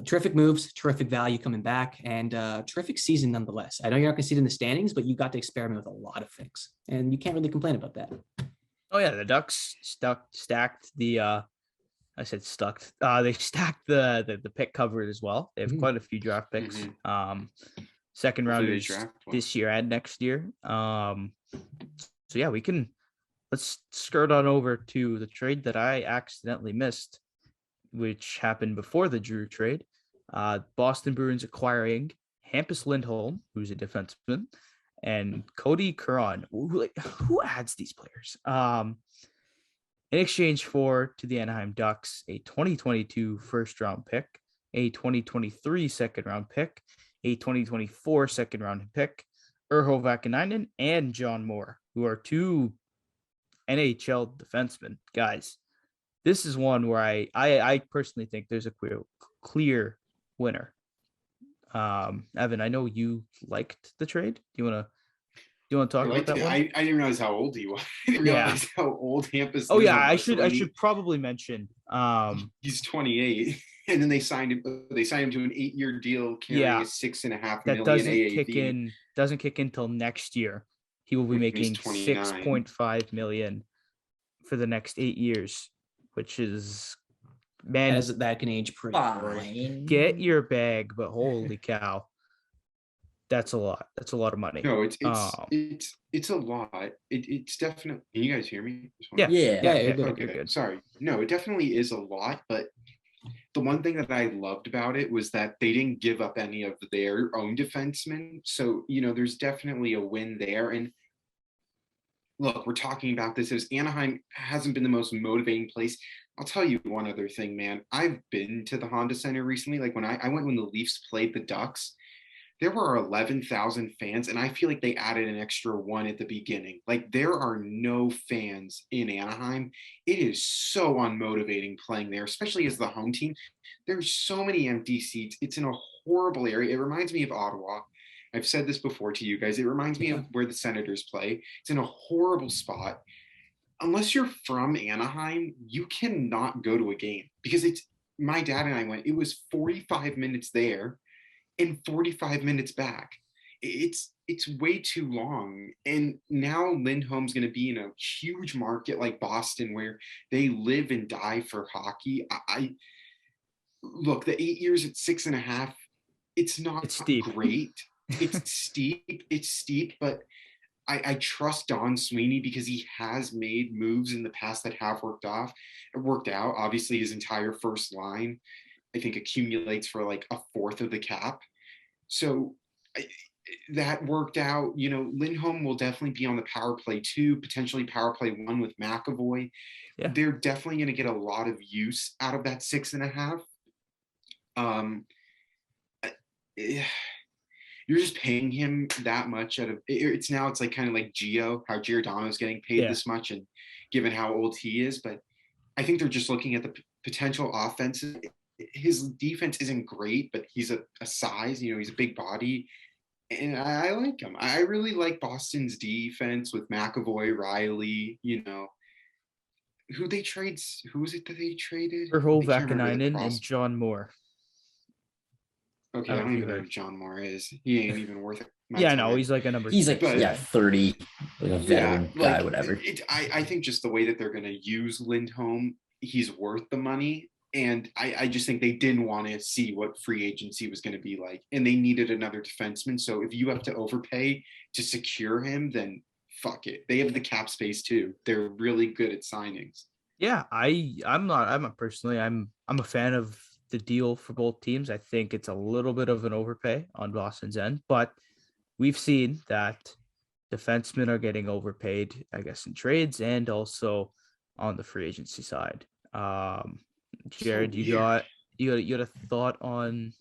terrific moves, terrific value coming back, and terrific season nonetheless. I know you're not going to see it in the standings, but you got to experiment with a lot of things, and you can't really complain about that. Oh yeah, the Ducks stacked the I said stuck. They stacked the pick covered as well. They have quite a few draft picks. Second rounders this year and next year. So yeah, let's skirt on over to the trade that I accidentally missed, which happened before the Drew trade. Boston Bruins acquiring Hampus Lindholm, who's a defenseman, and Cody Curran. Who adds these players? In exchange to the Anaheim Ducks, a 2022 first round pick, a 2023 second round pick, a 2024 second round pick, Urho Vakanainen, and John Moore, who are 2 NHL defensemen. Guys, this is one where I personally think there's a clear winner. Evan, I know you liked the trade. Do you want You want to talk about that one? I didn't realize how old he was. I didn't realize how old Hampus. Oh yeah, Lindholm was. I should probably mention. He's 28, and then they signed him to an 8-year deal carrying a $6.5 million AAV. Doesn't kick in till next year. He will be making 6.5 million for the next 8 years, which is, man, that can age pretty fine. Get your bag, but holy cow, that's a lot. That's a lot of money. No, it's a lot. It's definitely. Can you guys hear me? Yeah. Okay, good. Sorry. No, it definitely is a lot, but the one thing that I loved about it was that they didn't give up any of their own defensemen. So, there's definitely a win there. And look, we're talking about this as Anaheim hasn't been the most motivating place. I'll tell you one other thing, man. I've been to the Honda Center recently. Like when I went when the Leafs played the Ducks, there were 11,000 fans, and I feel like they added an extra one at the beginning. Like there are no fans in Anaheim. It is so unmotivating playing there, especially as the home team. There's so many empty seats. It's in a horrible area. It reminds me of Ottawa. I've said this before to you guys. It reminds me of where the Senators play. It's in a horrible spot. Unless you're from Anaheim, you cannot go to a game because my dad and I went. It was 45 minutes there and 45 minutes back. It's way too long. And now Lindholm's going to be in a huge market like Boston where they live and die for hockey. I look, the 8 years at 6.5, it's steep. Great. It's steep, but I trust Don Sweeney because he has made moves in the past that have worked out. Obviously, his entire first line, I think, accumulates for like a fourth of the cap. So that worked out. Lindholm will definitely be on the power play 2, potentially power play 1 with McAvoy. Yeah. They're definitely going to get a lot of use out of that 6.5. You're just paying him that much it's like kind of like Gio, how Giordano's getting paid this much, and given how old he is. But I think they're just looking at the potential offenses. His defense isn't great, but he's a size, he's a big body, and I like him. I really like Boston's defense with McAvoy, Riley, who was it that they traded? Urho Vakanainen and John Moore. Okay, I don't even know who John Moore is. He ain't even worth it. No, he's like a number. He's 30, like a veteran guy, whatever. I think just the way that they're going to use Lindholm, he's worth the money. And I just think they didn't want to see what free agency was going to be like. And they needed another defenseman. So if you have to overpay to secure him, then fuck it. They have the cap space too. They're really good at signings. Yeah, I'm a fan of the deal for both teams. I think it's a little bit of an overpay on Boston's end, but we've seen that defensemen are getting overpaid, I guess, in trades and also on the free agency side. Jared, you had a thought on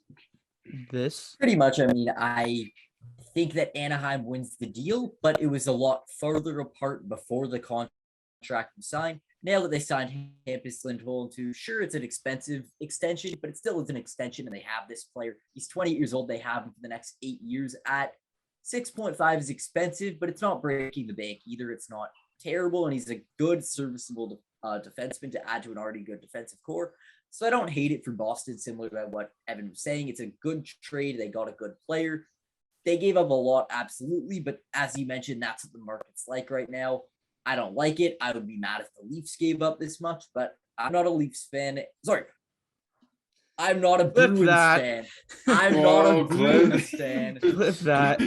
this? Pretty much. I mean, I think that Anaheim wins the deal, but it was a lot further apart before the contract was signed. Now that they signed Hampus Lindholm to, sure, it's an expensive extension, but it still is an extension, and they have this player. He's 28 years old. They have him for the next 8 years at 6.5 is expensive, but it's not breaking the bank either. It's not terrible, and he's a good, serviceable defenseman to add to an already good defensive core. So I don't hate it for Boston, similar to what Evan was saying. It's a good trade. They got a good player. They gave up a lot, absolutely, but as you mentioned, that's what the market's like right now. I don't like it. I would be mad if the Leafs gave up this much, but I'm not a Leafs fan. Sorry. I'm not a Bruins fan. I'm not a Bruins fan. Clip that.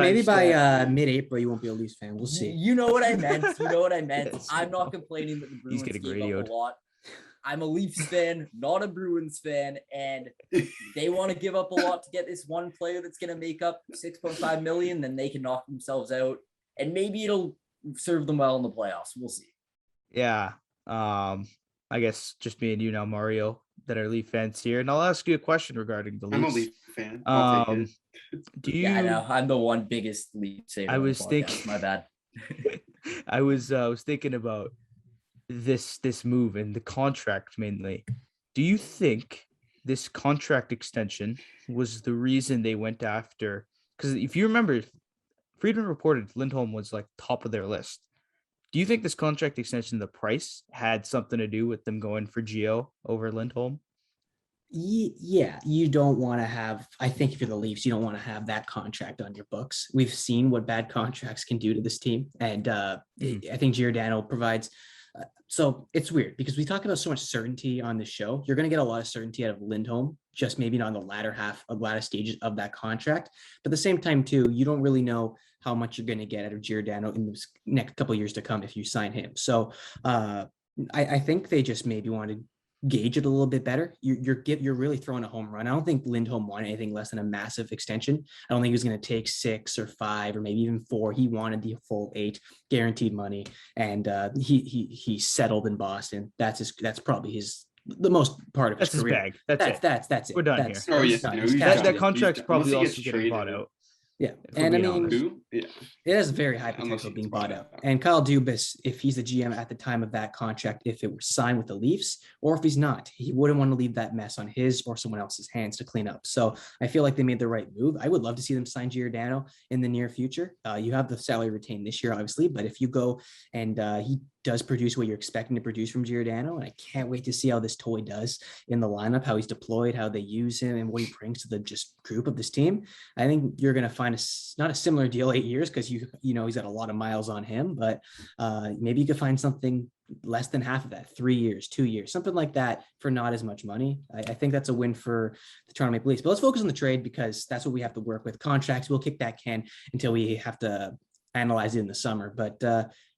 Maybe by mid-April, you won't be a Leafs fan. We'll see. You know what I meant. I'm not complaining that the Bruins gave up a lot. I'm a Leafs fan, not a Bruins fan, and if they want to give up a lot to get this one player that's going to make up $6.5 million, then they can knock themselves out. And maybe it'll serve them well in the playoffs. We'll see. Yeah. I guess just me and you now, Mario, that are Leaf fans here. And I'll ask you a question regarding the Leafs. I'm a Leaf fan. I know. I'm the one biggest Leaf saver. I was thinking. My bad. I was thinking about this move and the contract mainly. Do you think this contract extension was the reason they went after? Because if you remember, Friedman reported Lindholm was like top of their list. Do you think this contract extension, the price, had something to do with them going for Gio over Lindholm? Yeah, you don't want to have, I think if you're the Leafs, you don't want to have that contract on your books. We've seen what bad contracts can do to this team. And I think Giordano provides. So it's weird because we talk about so much certainty on the show. You're going to get a lot of certainty out of Lindholm, just maybe not in the latter stages of that contract. But at the same time, too, you don't really know how much you're going to get out of Giordano in the next couple of years to come if you sign him. So I think they just maybe want to gauge it a little bit better. You're really throwing a home run. I don't think Lindholm wanted anything less than a massive extension. I don't think he was going to take 6 or 5 or maybe even 4. He wanted the full 8 guaranteed money, and he settled in Boston. That's probably the most part of his career. His bag. That's it. We're done that's, here. Oh yeah, that contract's probably also getting bought out. Yeah, and I mean, yeah. It has very high potential of being bought out. And Kyle Dubas, if he's the GM at the time of that contract, if it were signed with the Leafs, or if he's not, he wouldn't want to leave that mess on his or someone else's hands to clean up. So I feel like they made the right move. I would love to see them sign Giordano in the near future. You have the salary retained this year, obviously, but if you go and he does produce what you're expecting to produce from Giordano, and I can't wait to see how this toy does in the lineup, how he's deployed, how they use him, and what he brings to the just group of this team. I think you're going to find not a similar deal 8 years because you know he's got a lot of miles on him, but maybe you could find something less than half of that, 3 years, 2 years, something like that for not as much money. I think that's a win for the Toronto Maple Leafs. But let's focus on the trade because that's what we have to work with. Contracts, we'll kick that can until we have to analyze it in the summer. But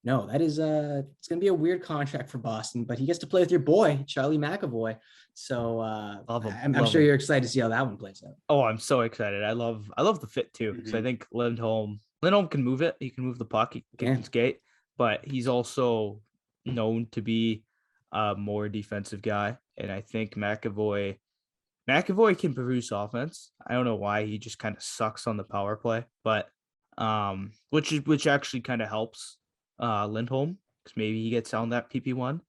no, that is it's going to be a weird contract for Boston, but he gets to play with your boy, Charlie McAvoy. So I'm sure you're excited to see how that one plays out. Oh, I'm so excited. I love the fit too. Because I think Lindholm can move it. He can move the puck, he can skate, but he's also known to be a more defensive guy. And I think McAvoy can produce offense. I don't know why he just kind of sucks on the power play, but which actually kind of helps Lindholm because maybe he gets on that PP1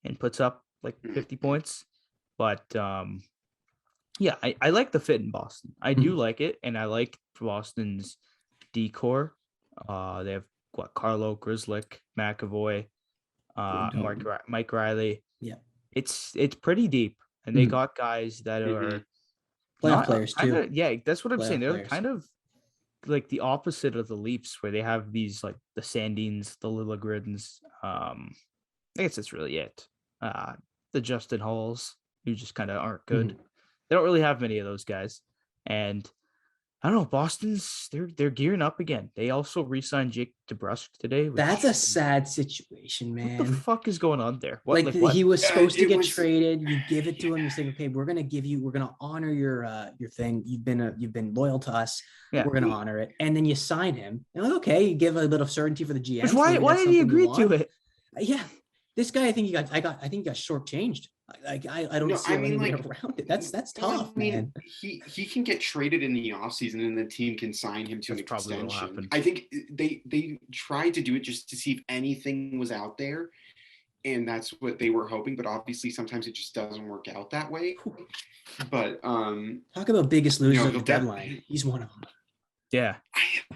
and puts up like 50 points. But yeah, I like the fit in Boston. I do like it, and I like Boston's decor. They have Carlo, Grzelcyk, McAvoy, Mike Riley. Yeah, it's pretty deep, and they got guys that are playoff players too. Yeah, that's what I'm saying. They're players. kind of like the opposite of the Leafs, where they have these like the Sandins, the Liljegren's. I guess that's really it. The Justin Halls, who just kind of aren't good. They don't really have many of those guys, and I don't know. Boston's they're gearing up again. They also re-signed Jake DeBrusk today. That's a sad situation, man. What the fuck is going on there? What? He was supposed to get traded. You give it to him. You say, "Okay, we're gonna honor your thing. You've been loyal to us. Yeah. We're gonna honor it." And then you sign him. And like, okay, you give a bit of certainty for the GM. Why did he agree to it? Yeah, this guy, I think he got shortchanged. I don't see any way around it. That's tough, man. He can get traded in the offseason and the team can sign him to an extension. I think they tried to do it just to see if anything was out there, and that's what they were hoping. But obviously, sometimes it just doesn't work out that way. But talk about biggest loser of the deadline. He's one of them. Yeah,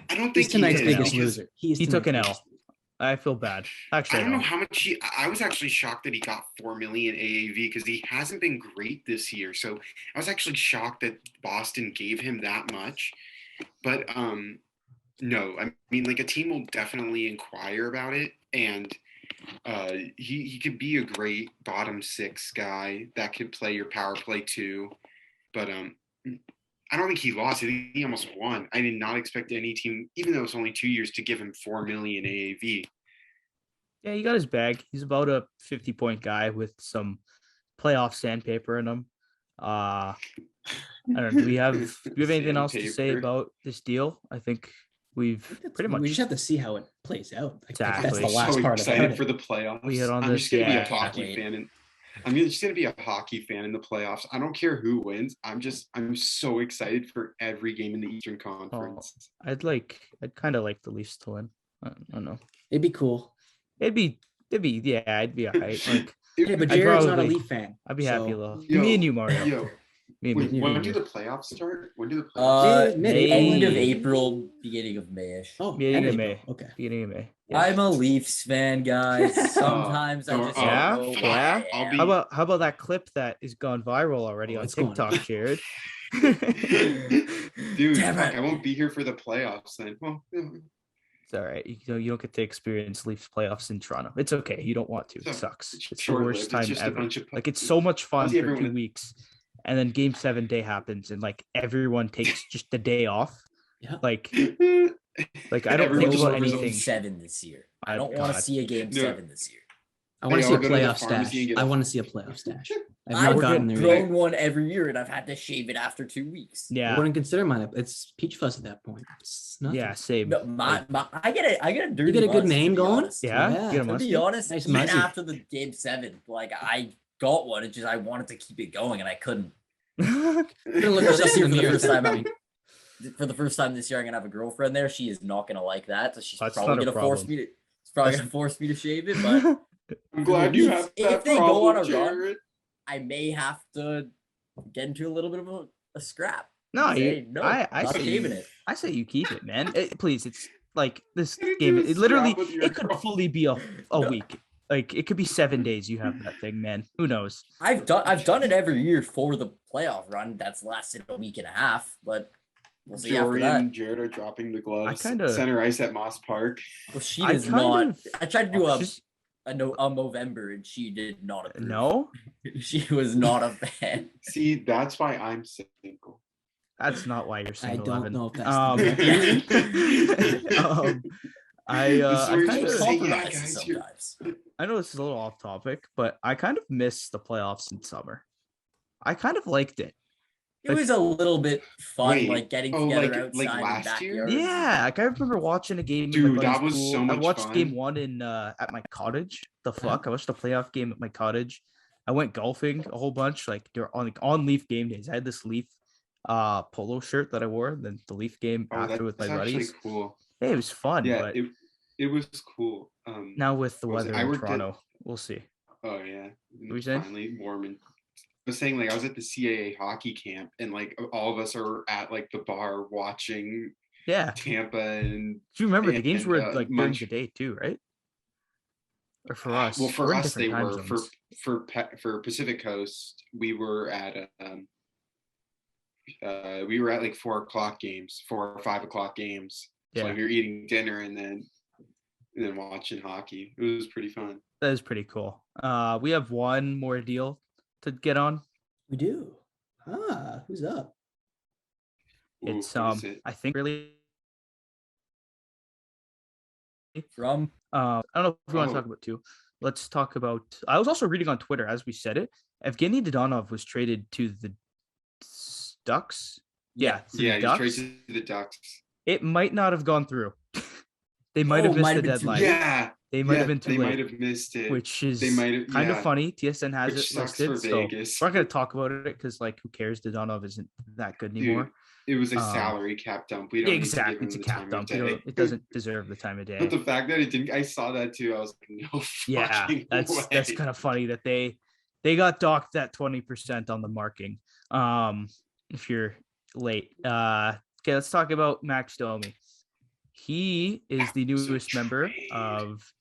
I don't think he's tonight's biggest loser. He took an L. I feel bad. Actually, I don't know how much I was actually shocked that he got $4 million AAV because he hasn't been great this year. So I was actually shocked that Boston gave him that much. But no, I mean, like a team will definitely inquire about it, and he could be a great bottom 6 guy that could play your power play too. But I don't think he lost. I think he almost won. I did not expect any team, even though it's only 2 years, to give him $4 million AAV. Yeah, he got his bag. He's about a 50-point guy with some playoff sandpaper in him. I don't know. Do we have anything else to say about this deal? I think we've pretty much. We just have to see how it plays out. Exactly. That's the last part of it. Excited for the playoffs. We hit on I'm this. Just gonna be a hockey fan, and I'm just gonna be a hockey fan in the playoffs. I don't care who wins. I'm so excited for every game in the Eastern Conference. I'd kind of like the Leafs to win. I don't know. It'd be cool. It'd be yeah. I'd be all right. Like, yeah, but Jared's not a Leaf fan. I'd be happy though. Me and you, Mario. Me and Wait, me. when do the playoffs start? When do the playoffs End of May. April, beginning of Mayish. Oh, Beginning end of April. May. Okay. Beginning of May. I'm a Leafs fan, guys. Sometimes I just Yeah? don't know what Yeah? I am. How about that clip that is gone viral already Oh, on it's going TikTok, on. Jared? Dude, Damn fuck, it. I won't be here for the playoffs then. Well, It's all right. You don't get to experience Leafs playoffs in Toronto. It's okay. You don't want to. It So, sucks. it's It's the short-lived. worst It's time just a ever. bunch of Like it's so much fun see for everyone 2 weeks, and then Game 7 day happens, and like everyone takes just the day off. Yeah. Like I don't think Everyone's about Game anything. 7 this year. I Oh, don't want to God. see a Game No. 7 this year. I want Hey, to see a I'll go to the playoff pharmacy stash. and get I a- want to see a playoff stash. I've I've not gotten there grown yet. one every year, and I've had to shave it after 2 weeks. I Yeah, wouldn't consider mine. It's peach fuzz at that point. It's nothing. yeah, same. No, Like, I get a dirty. You get a good muzz, to mane be going? honest. yeah, Yeah. get a To musty. be honest, Nice even muzzy. after the Game 7, like I got one. It's just I wanted to keep it going, and I couldn't. You're gonna look This yourself in year, the for the mirror. first at that time, point. For the first time this year, I'm gonna have a girlfriend there. She is not gonna like that, so she's That's probably not a gonna force problem. me to. She's probably That's- gonna force me to shave it, but I'm glad you Leafs, have if that they go on problem, a run, Jared. I may have to get into a little bit of a scrap. No, Say, no, I not say shaving you, it. I say you keep it, man. Please, it's like this Get into game. a It literally, scrap with your it could girl. fully be a No. week. Like it could be 7 days. You have that thing, man. Who knows? I've done it every year for the playoff run. That's lasted a week and a half, but we'll see after Jory that. and Jared are dropping the gloves. kinda- Center ice at Moss Park. Well, she I does kind not. of- I tried to do She's- a Movember, and she did not approve. No, She was not a fan. See, that's why I'm single. that's not why you're I single. don't Evan. know if that's I This is where you're kind supposed of to say, yeah, Compromises guys, you're- sometimes. I know this is a little off topic, but I kind of miss the playoffs in summer. I kind of liked it. It was a little bit fun, Wait, like getting oh, together like outside in last year? backyards. Yeah, like I remember watching a game. in Dude, my that buddy's was pool. so I much watched game fun. 1 in at my cottage. The fuck! I watched the playoff game at my cottage. I went golfing a whole bunch, like on Leaf game days. I had this Leaf polo shirt that I wore. Then the Leaf game Oh, after with my that's actually buddies. cool. Hey, it was fun. Yeah, but it was cool. now with the what was it? weather I in worked at- Toronto, we'll see. Oh yeah, were you saying? finally warm and. I was saying like I was at the CAA hockey camp and like all of us are at like the bar watching Yeah. Tampa and Do you remember the games and, were uh, like during the day too, right? Or for us? well for we're in us they different time were zones. for Pacific Coast we were at like 4 o'clock games, 4 or 5 o'clock games. So Yeah. like, we were eating dinner and then watching hockey. It was pretty fun. That is pretty cool. We have one more deal to get on. We do. Who's up? Ooh, It's what is it? I think really From I don't know if we want to Oh. talk about two. Let's talk about I was also reading on Twitter as we said it. Evgeny Dodonov was traded to the Ducks. Yeah, to Yeah, the he Ducks. traded to the Ducks. It might not have gone through. They might have Oh, missed might the have been too deadline. late. Yeah, They might yeah, have been too they might late, have missed it. which is They might have kind of yeah. funny. TSN has Which it sucks listed, for so Vegas. we're not going to talk about it because, like, who cares? Dodonov isn't that good anymore. Dude, it was a Um, salary cap dump. We don't Exactly, need to it's a give him the cap time dump. of You day. know, it doesn't deserve the time of day. But the fact that it didn't, I saw that too. I was like, no Yeah, fucking that's way. kind of funny that they got docked that 20% on the marking. If you're late. Okay, let's talk about Max Domi. He is the newest member trade. of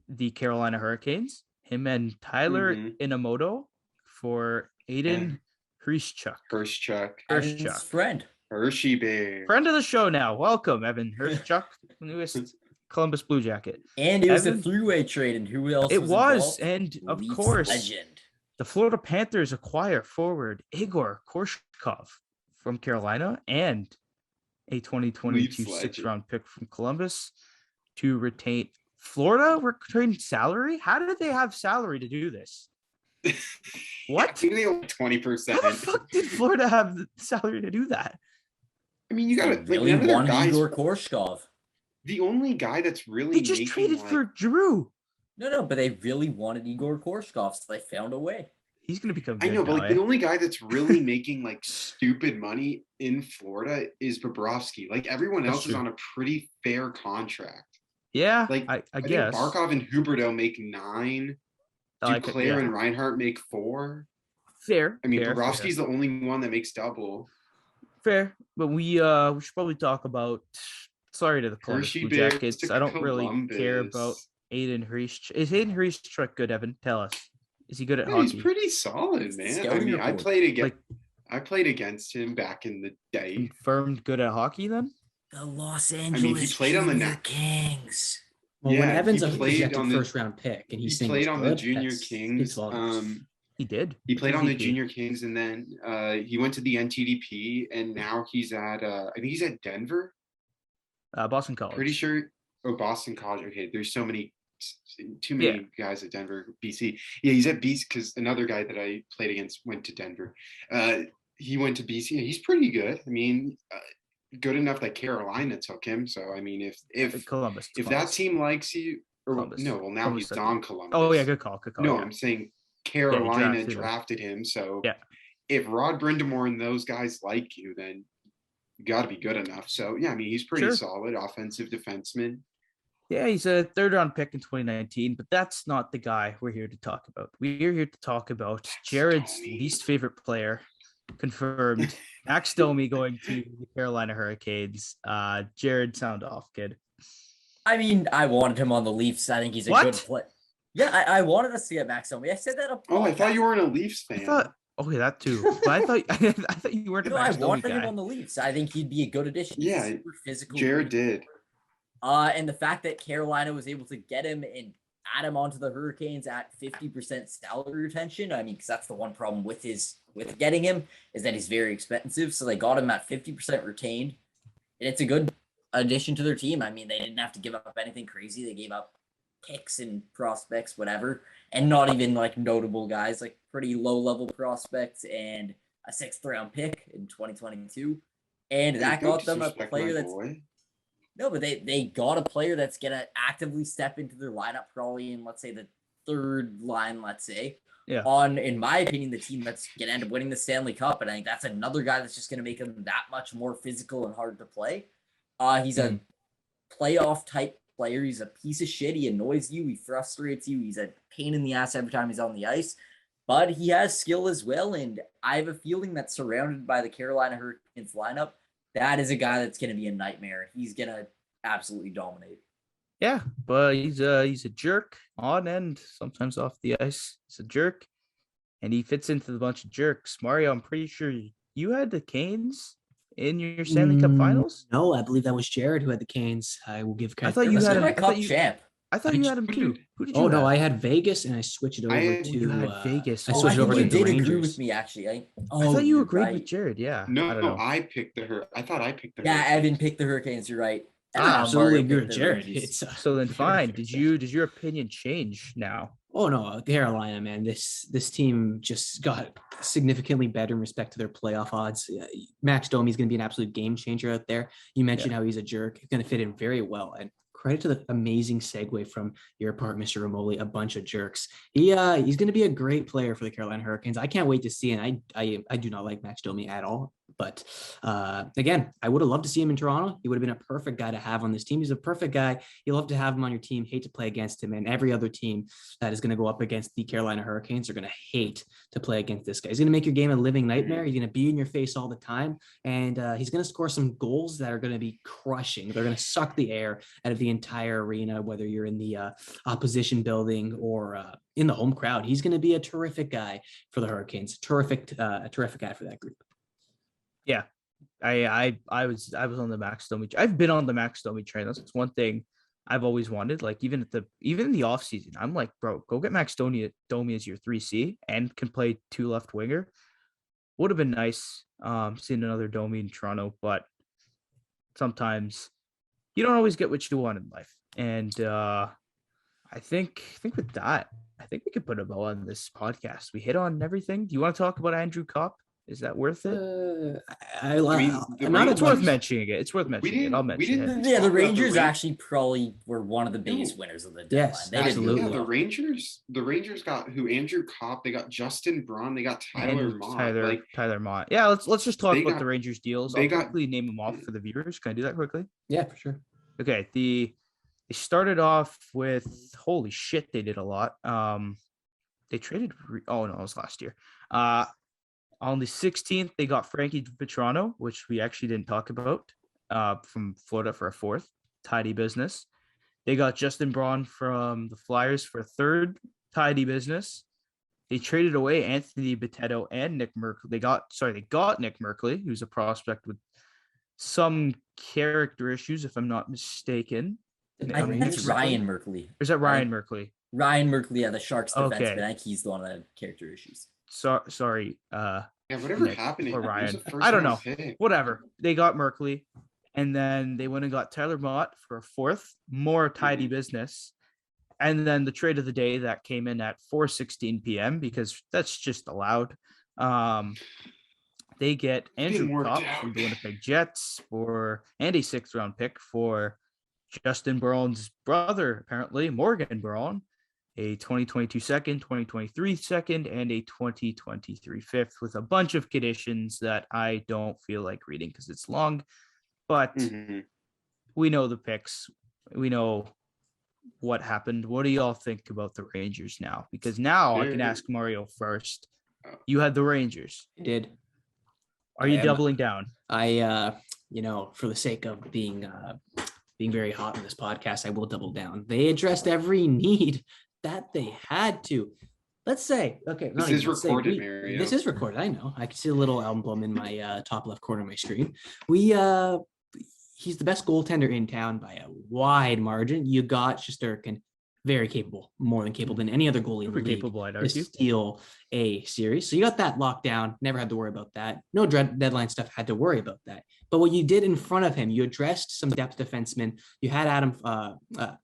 the Carolina Hurricanes. Him and Tyler Mhm. Inamoto for Aiden Hrischuk. Hirschchuck. Evan's Hrischuk. friend. Hershey Bear. Friend of the show now. Welcome, Evan Hrischuk, newest Columbus Blue Jacket. And it was Evan- a three-way trade, and who else It was, involved? and of Leafs course, legend. the Florida Panthers acquire forward Igor Korshkov from Carolina and a 2022 Leafs sixth-round pick from Columbus to retain Florida retained salary. How did they have salary to do this? I What? think they only 20%. How the fuck did Florida have the salary to do that? I mean, you They gotta like really none of their wanted guys. Igor Korshkov. The only guy that's really They just making, traded like, for Drew. No, but they really wanted Igor Korshkov, so they found a way. He's gonna become. I Good know, but now, like eh? the only guy that's really making like stupid money in Florida is Bobrovsky. Like everyone That's else is true. on a pretty fair contract. Yeah, Like I I think guess. Barkov and Huberdeau make 9. I like it, Duclair yeah. and Reinhardt make 4. Fair. I mean, fair, Bobrovsky's the only one that makes double. fair. But we should probably talk about. Sorry to the Columbus Hershey Blue Bears Jackets. to I don't really care about Columbus. Aiden Hrisch. Is Aiden Hrisch good, Evan? Tell us. Is he good at Yeah, he's hockey? pretty solid, man. I Scouting mean, report. I played against him back in the day. Confirmed good at hockey then? The Los he Angeles played on the Junior net. Kings. Well, when Yeah, Evan's he a played projected on the- first-round pick, and He he's saying played he's on the good, Junior that speaks Kings. volumes. He did. He played What on the does he do? Junior Kings, and then he went to the NTDP, and now he's at I think he's at Denver. Boston College. Pretty sure. Oh, Boston College. Okay, there's too many guys at Denver, BC. Yeah, he's at BC because another guy that I played against went to Denver. He went to BC. He's pretty good. I mean, good enough that Carolina took him. So I mean, if Columbus. that team likes you, or Columbus. no, well now Columbus he's took on him. Columbus. Oh yeah, good call. No, yeah. I'm saying Carolina drafted him. So Yeah. if Rod Brindamore and those guys like you, then you got to be good enough. So yeah, I mean, he's pretty solid offensive defenseman. Yeah, he's a third-round pick in 2019, but that's not the guy we're here to talk about. We're here to talk about Jared's least favorite player, confirmed. Max Domi going to the Carolina Hurricanes. Jared, sound off, kid. I mean, I wanted him on the Leafs. I think he's a good player. Yeah, I wanted us to get Max Domi. I said that. I thought you weren't a Leafs fan. Okay, that too. But I thought you weren't a Max Domi guy. I wanted him on the Leafs. I think he'd be a good addition. Yeah, super physical. Jared did. And the fact that Carolina was able to get him and add him onto the Hurricanes at 50% salary retention. I mean, because that's the one problem with getting him is that he's very expensive. So they got him at 50% retained, and it's a good addition to their team. I mean, they didn't have to give up anything crazy. They gave up picks and prospects, whatever, and not even like notable guys, like pretty low level prospects and a 6th-round pick in 2022, and that got them a player that's. No, but they got a player that's going to actively step into their lineup probably in, let's say, the 3rd line, let's say. Yeah. On, in my opinion, the team that's going to end up winning the Stanley Cup. And I think that's another guy that's just going to make him that much more physical and hard to play. He's a playoff-type player. He's a piece of shit. He annoys you. He frustrates you. He's a pain in the ass every time he's on the ice. But he has skill as well. And I have a feeling that surrounded by the Carolina Hurricanes lineup, that is a guy that's going to be a nightmare. He's going to absolutely dominate. Yeah, but he's a jerk on and sometimes off the ice. He's a jerk, and he fits into the bunch of jerks. Mario, I'm pretty sure you had the Canes in your Stanley Cup Finals. No, I believe that was Jared who had the Canes. I will give credit. I thought you had my cup champ. I thought you had him too. Who did you? Oh no, I had Vegas and I switched it over to. You had Vegas. I switched over to the Rangers. Agree with me actually. I thought you agreed with Jared. Yeah. No, I picked the I thought I picked the. Yeah, Evan picked the Hurricanes. You're right. I absolutely agree with Jared. So then, fine. Did your opinion change now? Oh no, Carolina, man. This team just got significantly better in respect to their playoff odds. Max Domi is going to be an absolute game changer out there. You mentioned how he's a jerk. He's going to fit in very well. And credit to the amazing segue from your part, Mr. Romoli, a bunch of jerks. He's going to be a great player for the Carolina Hurricanes. I can't wait to see it. I do not like Max Domi at all. But again, I would have loved to see him in Toronto. He would have been a perfect guy to have on this team. He's a perfect guy. You love to have him on your team, hate to play against him. And every other team that is going to go up against the Carolina Hurricanes are going to hate to play against this guy. He's going to make your game a living nightmare. He's going to be in your face all the time. And he's going to score some goals that are going to be crushing. They're going to suck the air out of the entire arena, whether you're in the opposition building or in the home crowd. He's going to be a terrific guy for the Hurricanes. A terrific guy for that group. Yeah, I was on the Max Domi. I've been on the Max Domi train. That's one thing I've always wanted. Like even in the off season, I'm like, bro, go get Max Domi as your 3C and can play 2 left winger. Would have been nice seeing another Domi in Toronto, but sometimes you don't always get what you want in life. And I think with that, I think we could put a bow on this podcast. We hit on everything. Do you want to talk about Andrew Kopp? Is that worth it? It's worth mentioning it. It's worth mentioning it. I'll mention it. Yeah, the Rangers actually probably were one of the biggest winners of the deadline. Yes, absolutely. Yeah, the Rangers got Andrew Kopp. They got Justin Braun. They got Tyler Mott. Tyler Mott. Yeah, let's just talk about the Rangers deals. I'll quickly name them off for the viewers. Can I do that quickly? Yeah, for sure. Okay. They started off with holy shit. They did a lot. they traded. Oh no, it was last year. On the 16th, they got Frankie Vetrano, which we actually didn't talk about, from Florida for a fourth. Tidy business. They got Justin Braun from the Flyers for a third. Tidy business. They traded away Anthony Bitetto and Nick Merkley. They got Nick Merkley, who's a prospect with some character issues, if I'm not mistaken. I think that's Ryan Merkley. Or is that Ryan Merkley? Ryan Merkley, yeah, the Sharks defenseman. Okay. I think he's the one that had character issues. Sorry. Yeah, whatever Nick happened or to Ryan. I don't know. Whatever. They got Merkley. And then they went and got Tyler Mott for a fourth. More tidy business. And then the trade of the day that came in at 4:16 p.m. because that's just allowed. They get Andrew Kopp from the Winnipeg Jets and a 6th-round pick for Justin Braun's brother, apparently, Morgan Braun, a 2022 second, 2023 second, and a 2023 fifth with a bunch of conditions that I don't feel like reading because it's long. But we know the picks. We know what happened. What do y'all think about the Rangers now? Because now I can ask Mario first. You had the Rangers. I did. Are you doubling down? For the sake of being very hot in this podcast, I will double down. They addressed every need that they had to. Let's say, okay. This is recorded, Mario. This is recorded. I know. I can see a little emblem in my top left corner of my screen. He's the best goaltender in town by a wide margin. You got Shesterkin, very capable, more than capable than any other goalie in the league to steal a series. So you got that locked down. Never had to worry about that. No deadline stuff had to worry about that. But what you did in front of him, you addressed some depth defensemen. You had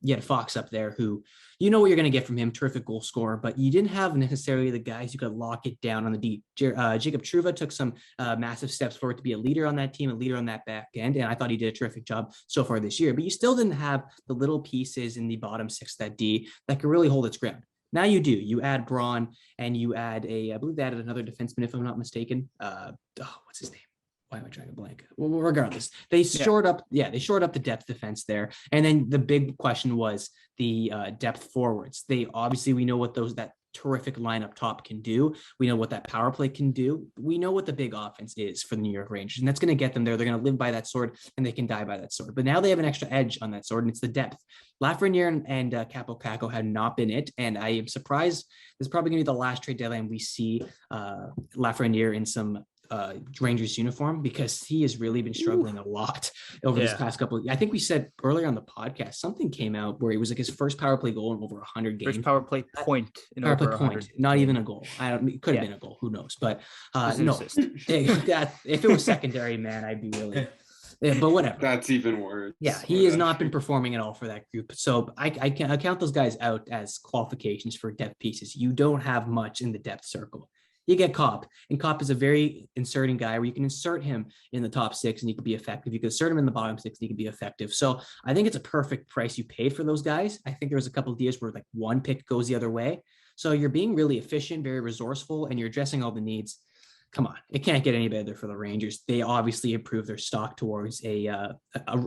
you had Fox up there who, you know what you're going to get from him, terrific goal scorer, but you didn't have necessarily the guys who could lock it down on the deep. Jacob Trouba took some massive steps forward to be a leader on that team, a leader on that back end, and I thought he did a terrific job so far this year. But you still didn't have the little pieces in the bottom six, that D, that could really hold its ground. Now you do. You add Braun, and you add I believe they added another defenseman, if I'm not mistaken. What's his name? Why am I drawing a blank? Well, regardless, they shored up the depth defense there. And then the big question was the depth forwards. We know what that terrific lineup top can do. We know what that power play can do. We know what the big offense is for the New York Rangers, and that's going to get them there. They're going to live by that sword, and they can die by that sword. But now they have an extra edge on that sword, and it's the depth. Lafreniere and Capo Caco had not been it, and I am surprised this is probably going to be the last trade deadline we see Lafreniere in some Rangers uniform, because he has really been struggling a lot over this past couple I think we said earlier on the podcast, something came out where it was like his first power play goal in over 100 games. First power play point in over 100. Not even a goal. It could have been a goal, who knows, but no. If it was secondary, man, I'd be really but whatever. That's even worse. Yeah, he has not been performing at all for that group. So I count those guys out as qualifications for depth pieces. You don't have much in the depth circle. You get Kopp, and Kopp is a very inserting guy where you can insert him in the top six and he can be effective. You can insert him in the bottom six and he can be effective. So I think it's a perfect price you paid for those guys. I think there was a couple of deals where like one pick goes the other way. So you're being really efficient, very resourceful, and you're addressing all the needs. Come on, it can't get any better for the Rangers. They obviously improved their stock towards a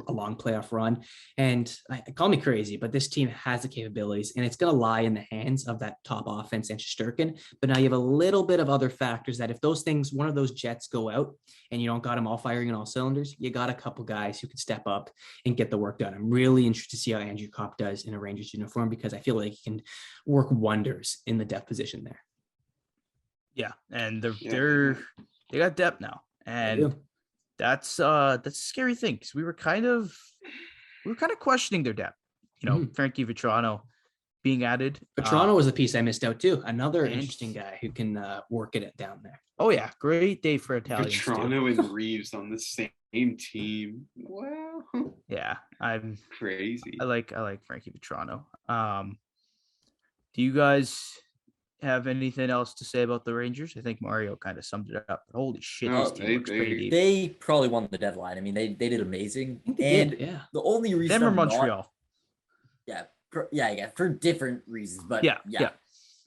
long playoff run. And call me crazy, but this team has the capabilities, and it's going to lie in the hands of that top offense and Shesterkin. But now you have a little bit of other factors that if those things, one of those jets go out and you don't got them all firing on all cylinders, you got a couple guys who can step up and get the work done. I'm really interested to see how Andrew Kopp does in a Rangers uniform, because I feel like he can work wonders in the depth position there. Yeah, and they got depth now, and that's a scary thing, because we were kind of questioning their depth. Frankie Vetrano being added. Vetrano was the piece I missed out too. Another interesting guy who can work it down there. Oh yeah, great day for Italians. Vetrano and Reeves on the same team. Wow. Yeah, I'm crazy. I like Frankie Vetrano. Do you guys have anything else to say about the Rangers? I think Mario kind of summed it up. Holy shit, this team looks pretty deep. They probably won the deadline. I mean, they did amazing. The only reason them or Montreal. For different reasons, but yeah.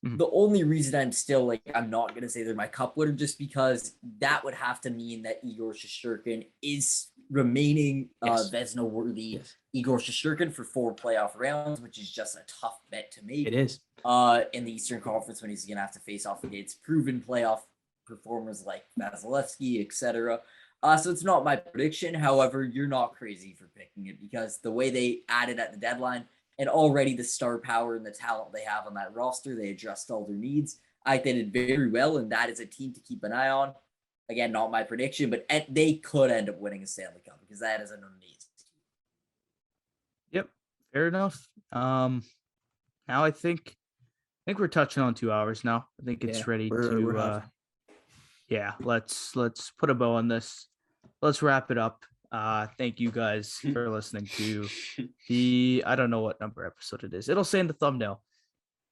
The only reason I'm still like, I'm not going to say they're my cup winner, just because that would have to mean that Igor Shesterkin is remaining Vezina worthy. Igor Shesterkin for 4 playoff rounds, which is just a tough bet to make. It is. In the Eastern Conference, when he's going to have to face off against proven playoff performers like Vasilevsky, etc. So it's not my prediction. However, you're not crazy for picking it, because the way they added at the deadline, and already the star power and the talent they have on that roster, they addressed all their needs. I think they did very well, and that is a team to keep an eye on. Again, not my prediction, but they could end up winning a Stanley Cup, because that is an amazing team. Yep, fair enough. Now I think we're touching on 2 hours now. I think it's ready to. Let's put a bow on this. Let's wrap it up. Thank you guys for listening to I don't know what number episode it is. It'll say in the thumbnail.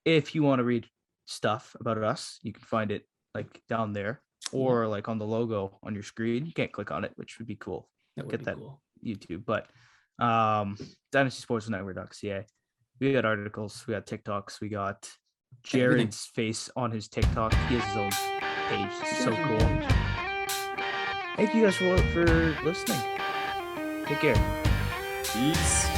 If you want to read stuff about us, you can find it like down there, or like on the logo on your screen. You can't click on it, which would be cool. Get that cool. YouTube. But dynastysportsnetwork.ca. We got articles, we got TikToks, we got Jared's face on his TikTok. He has his own page. It's so cool. Thank you guys for listening. Take care. Peace.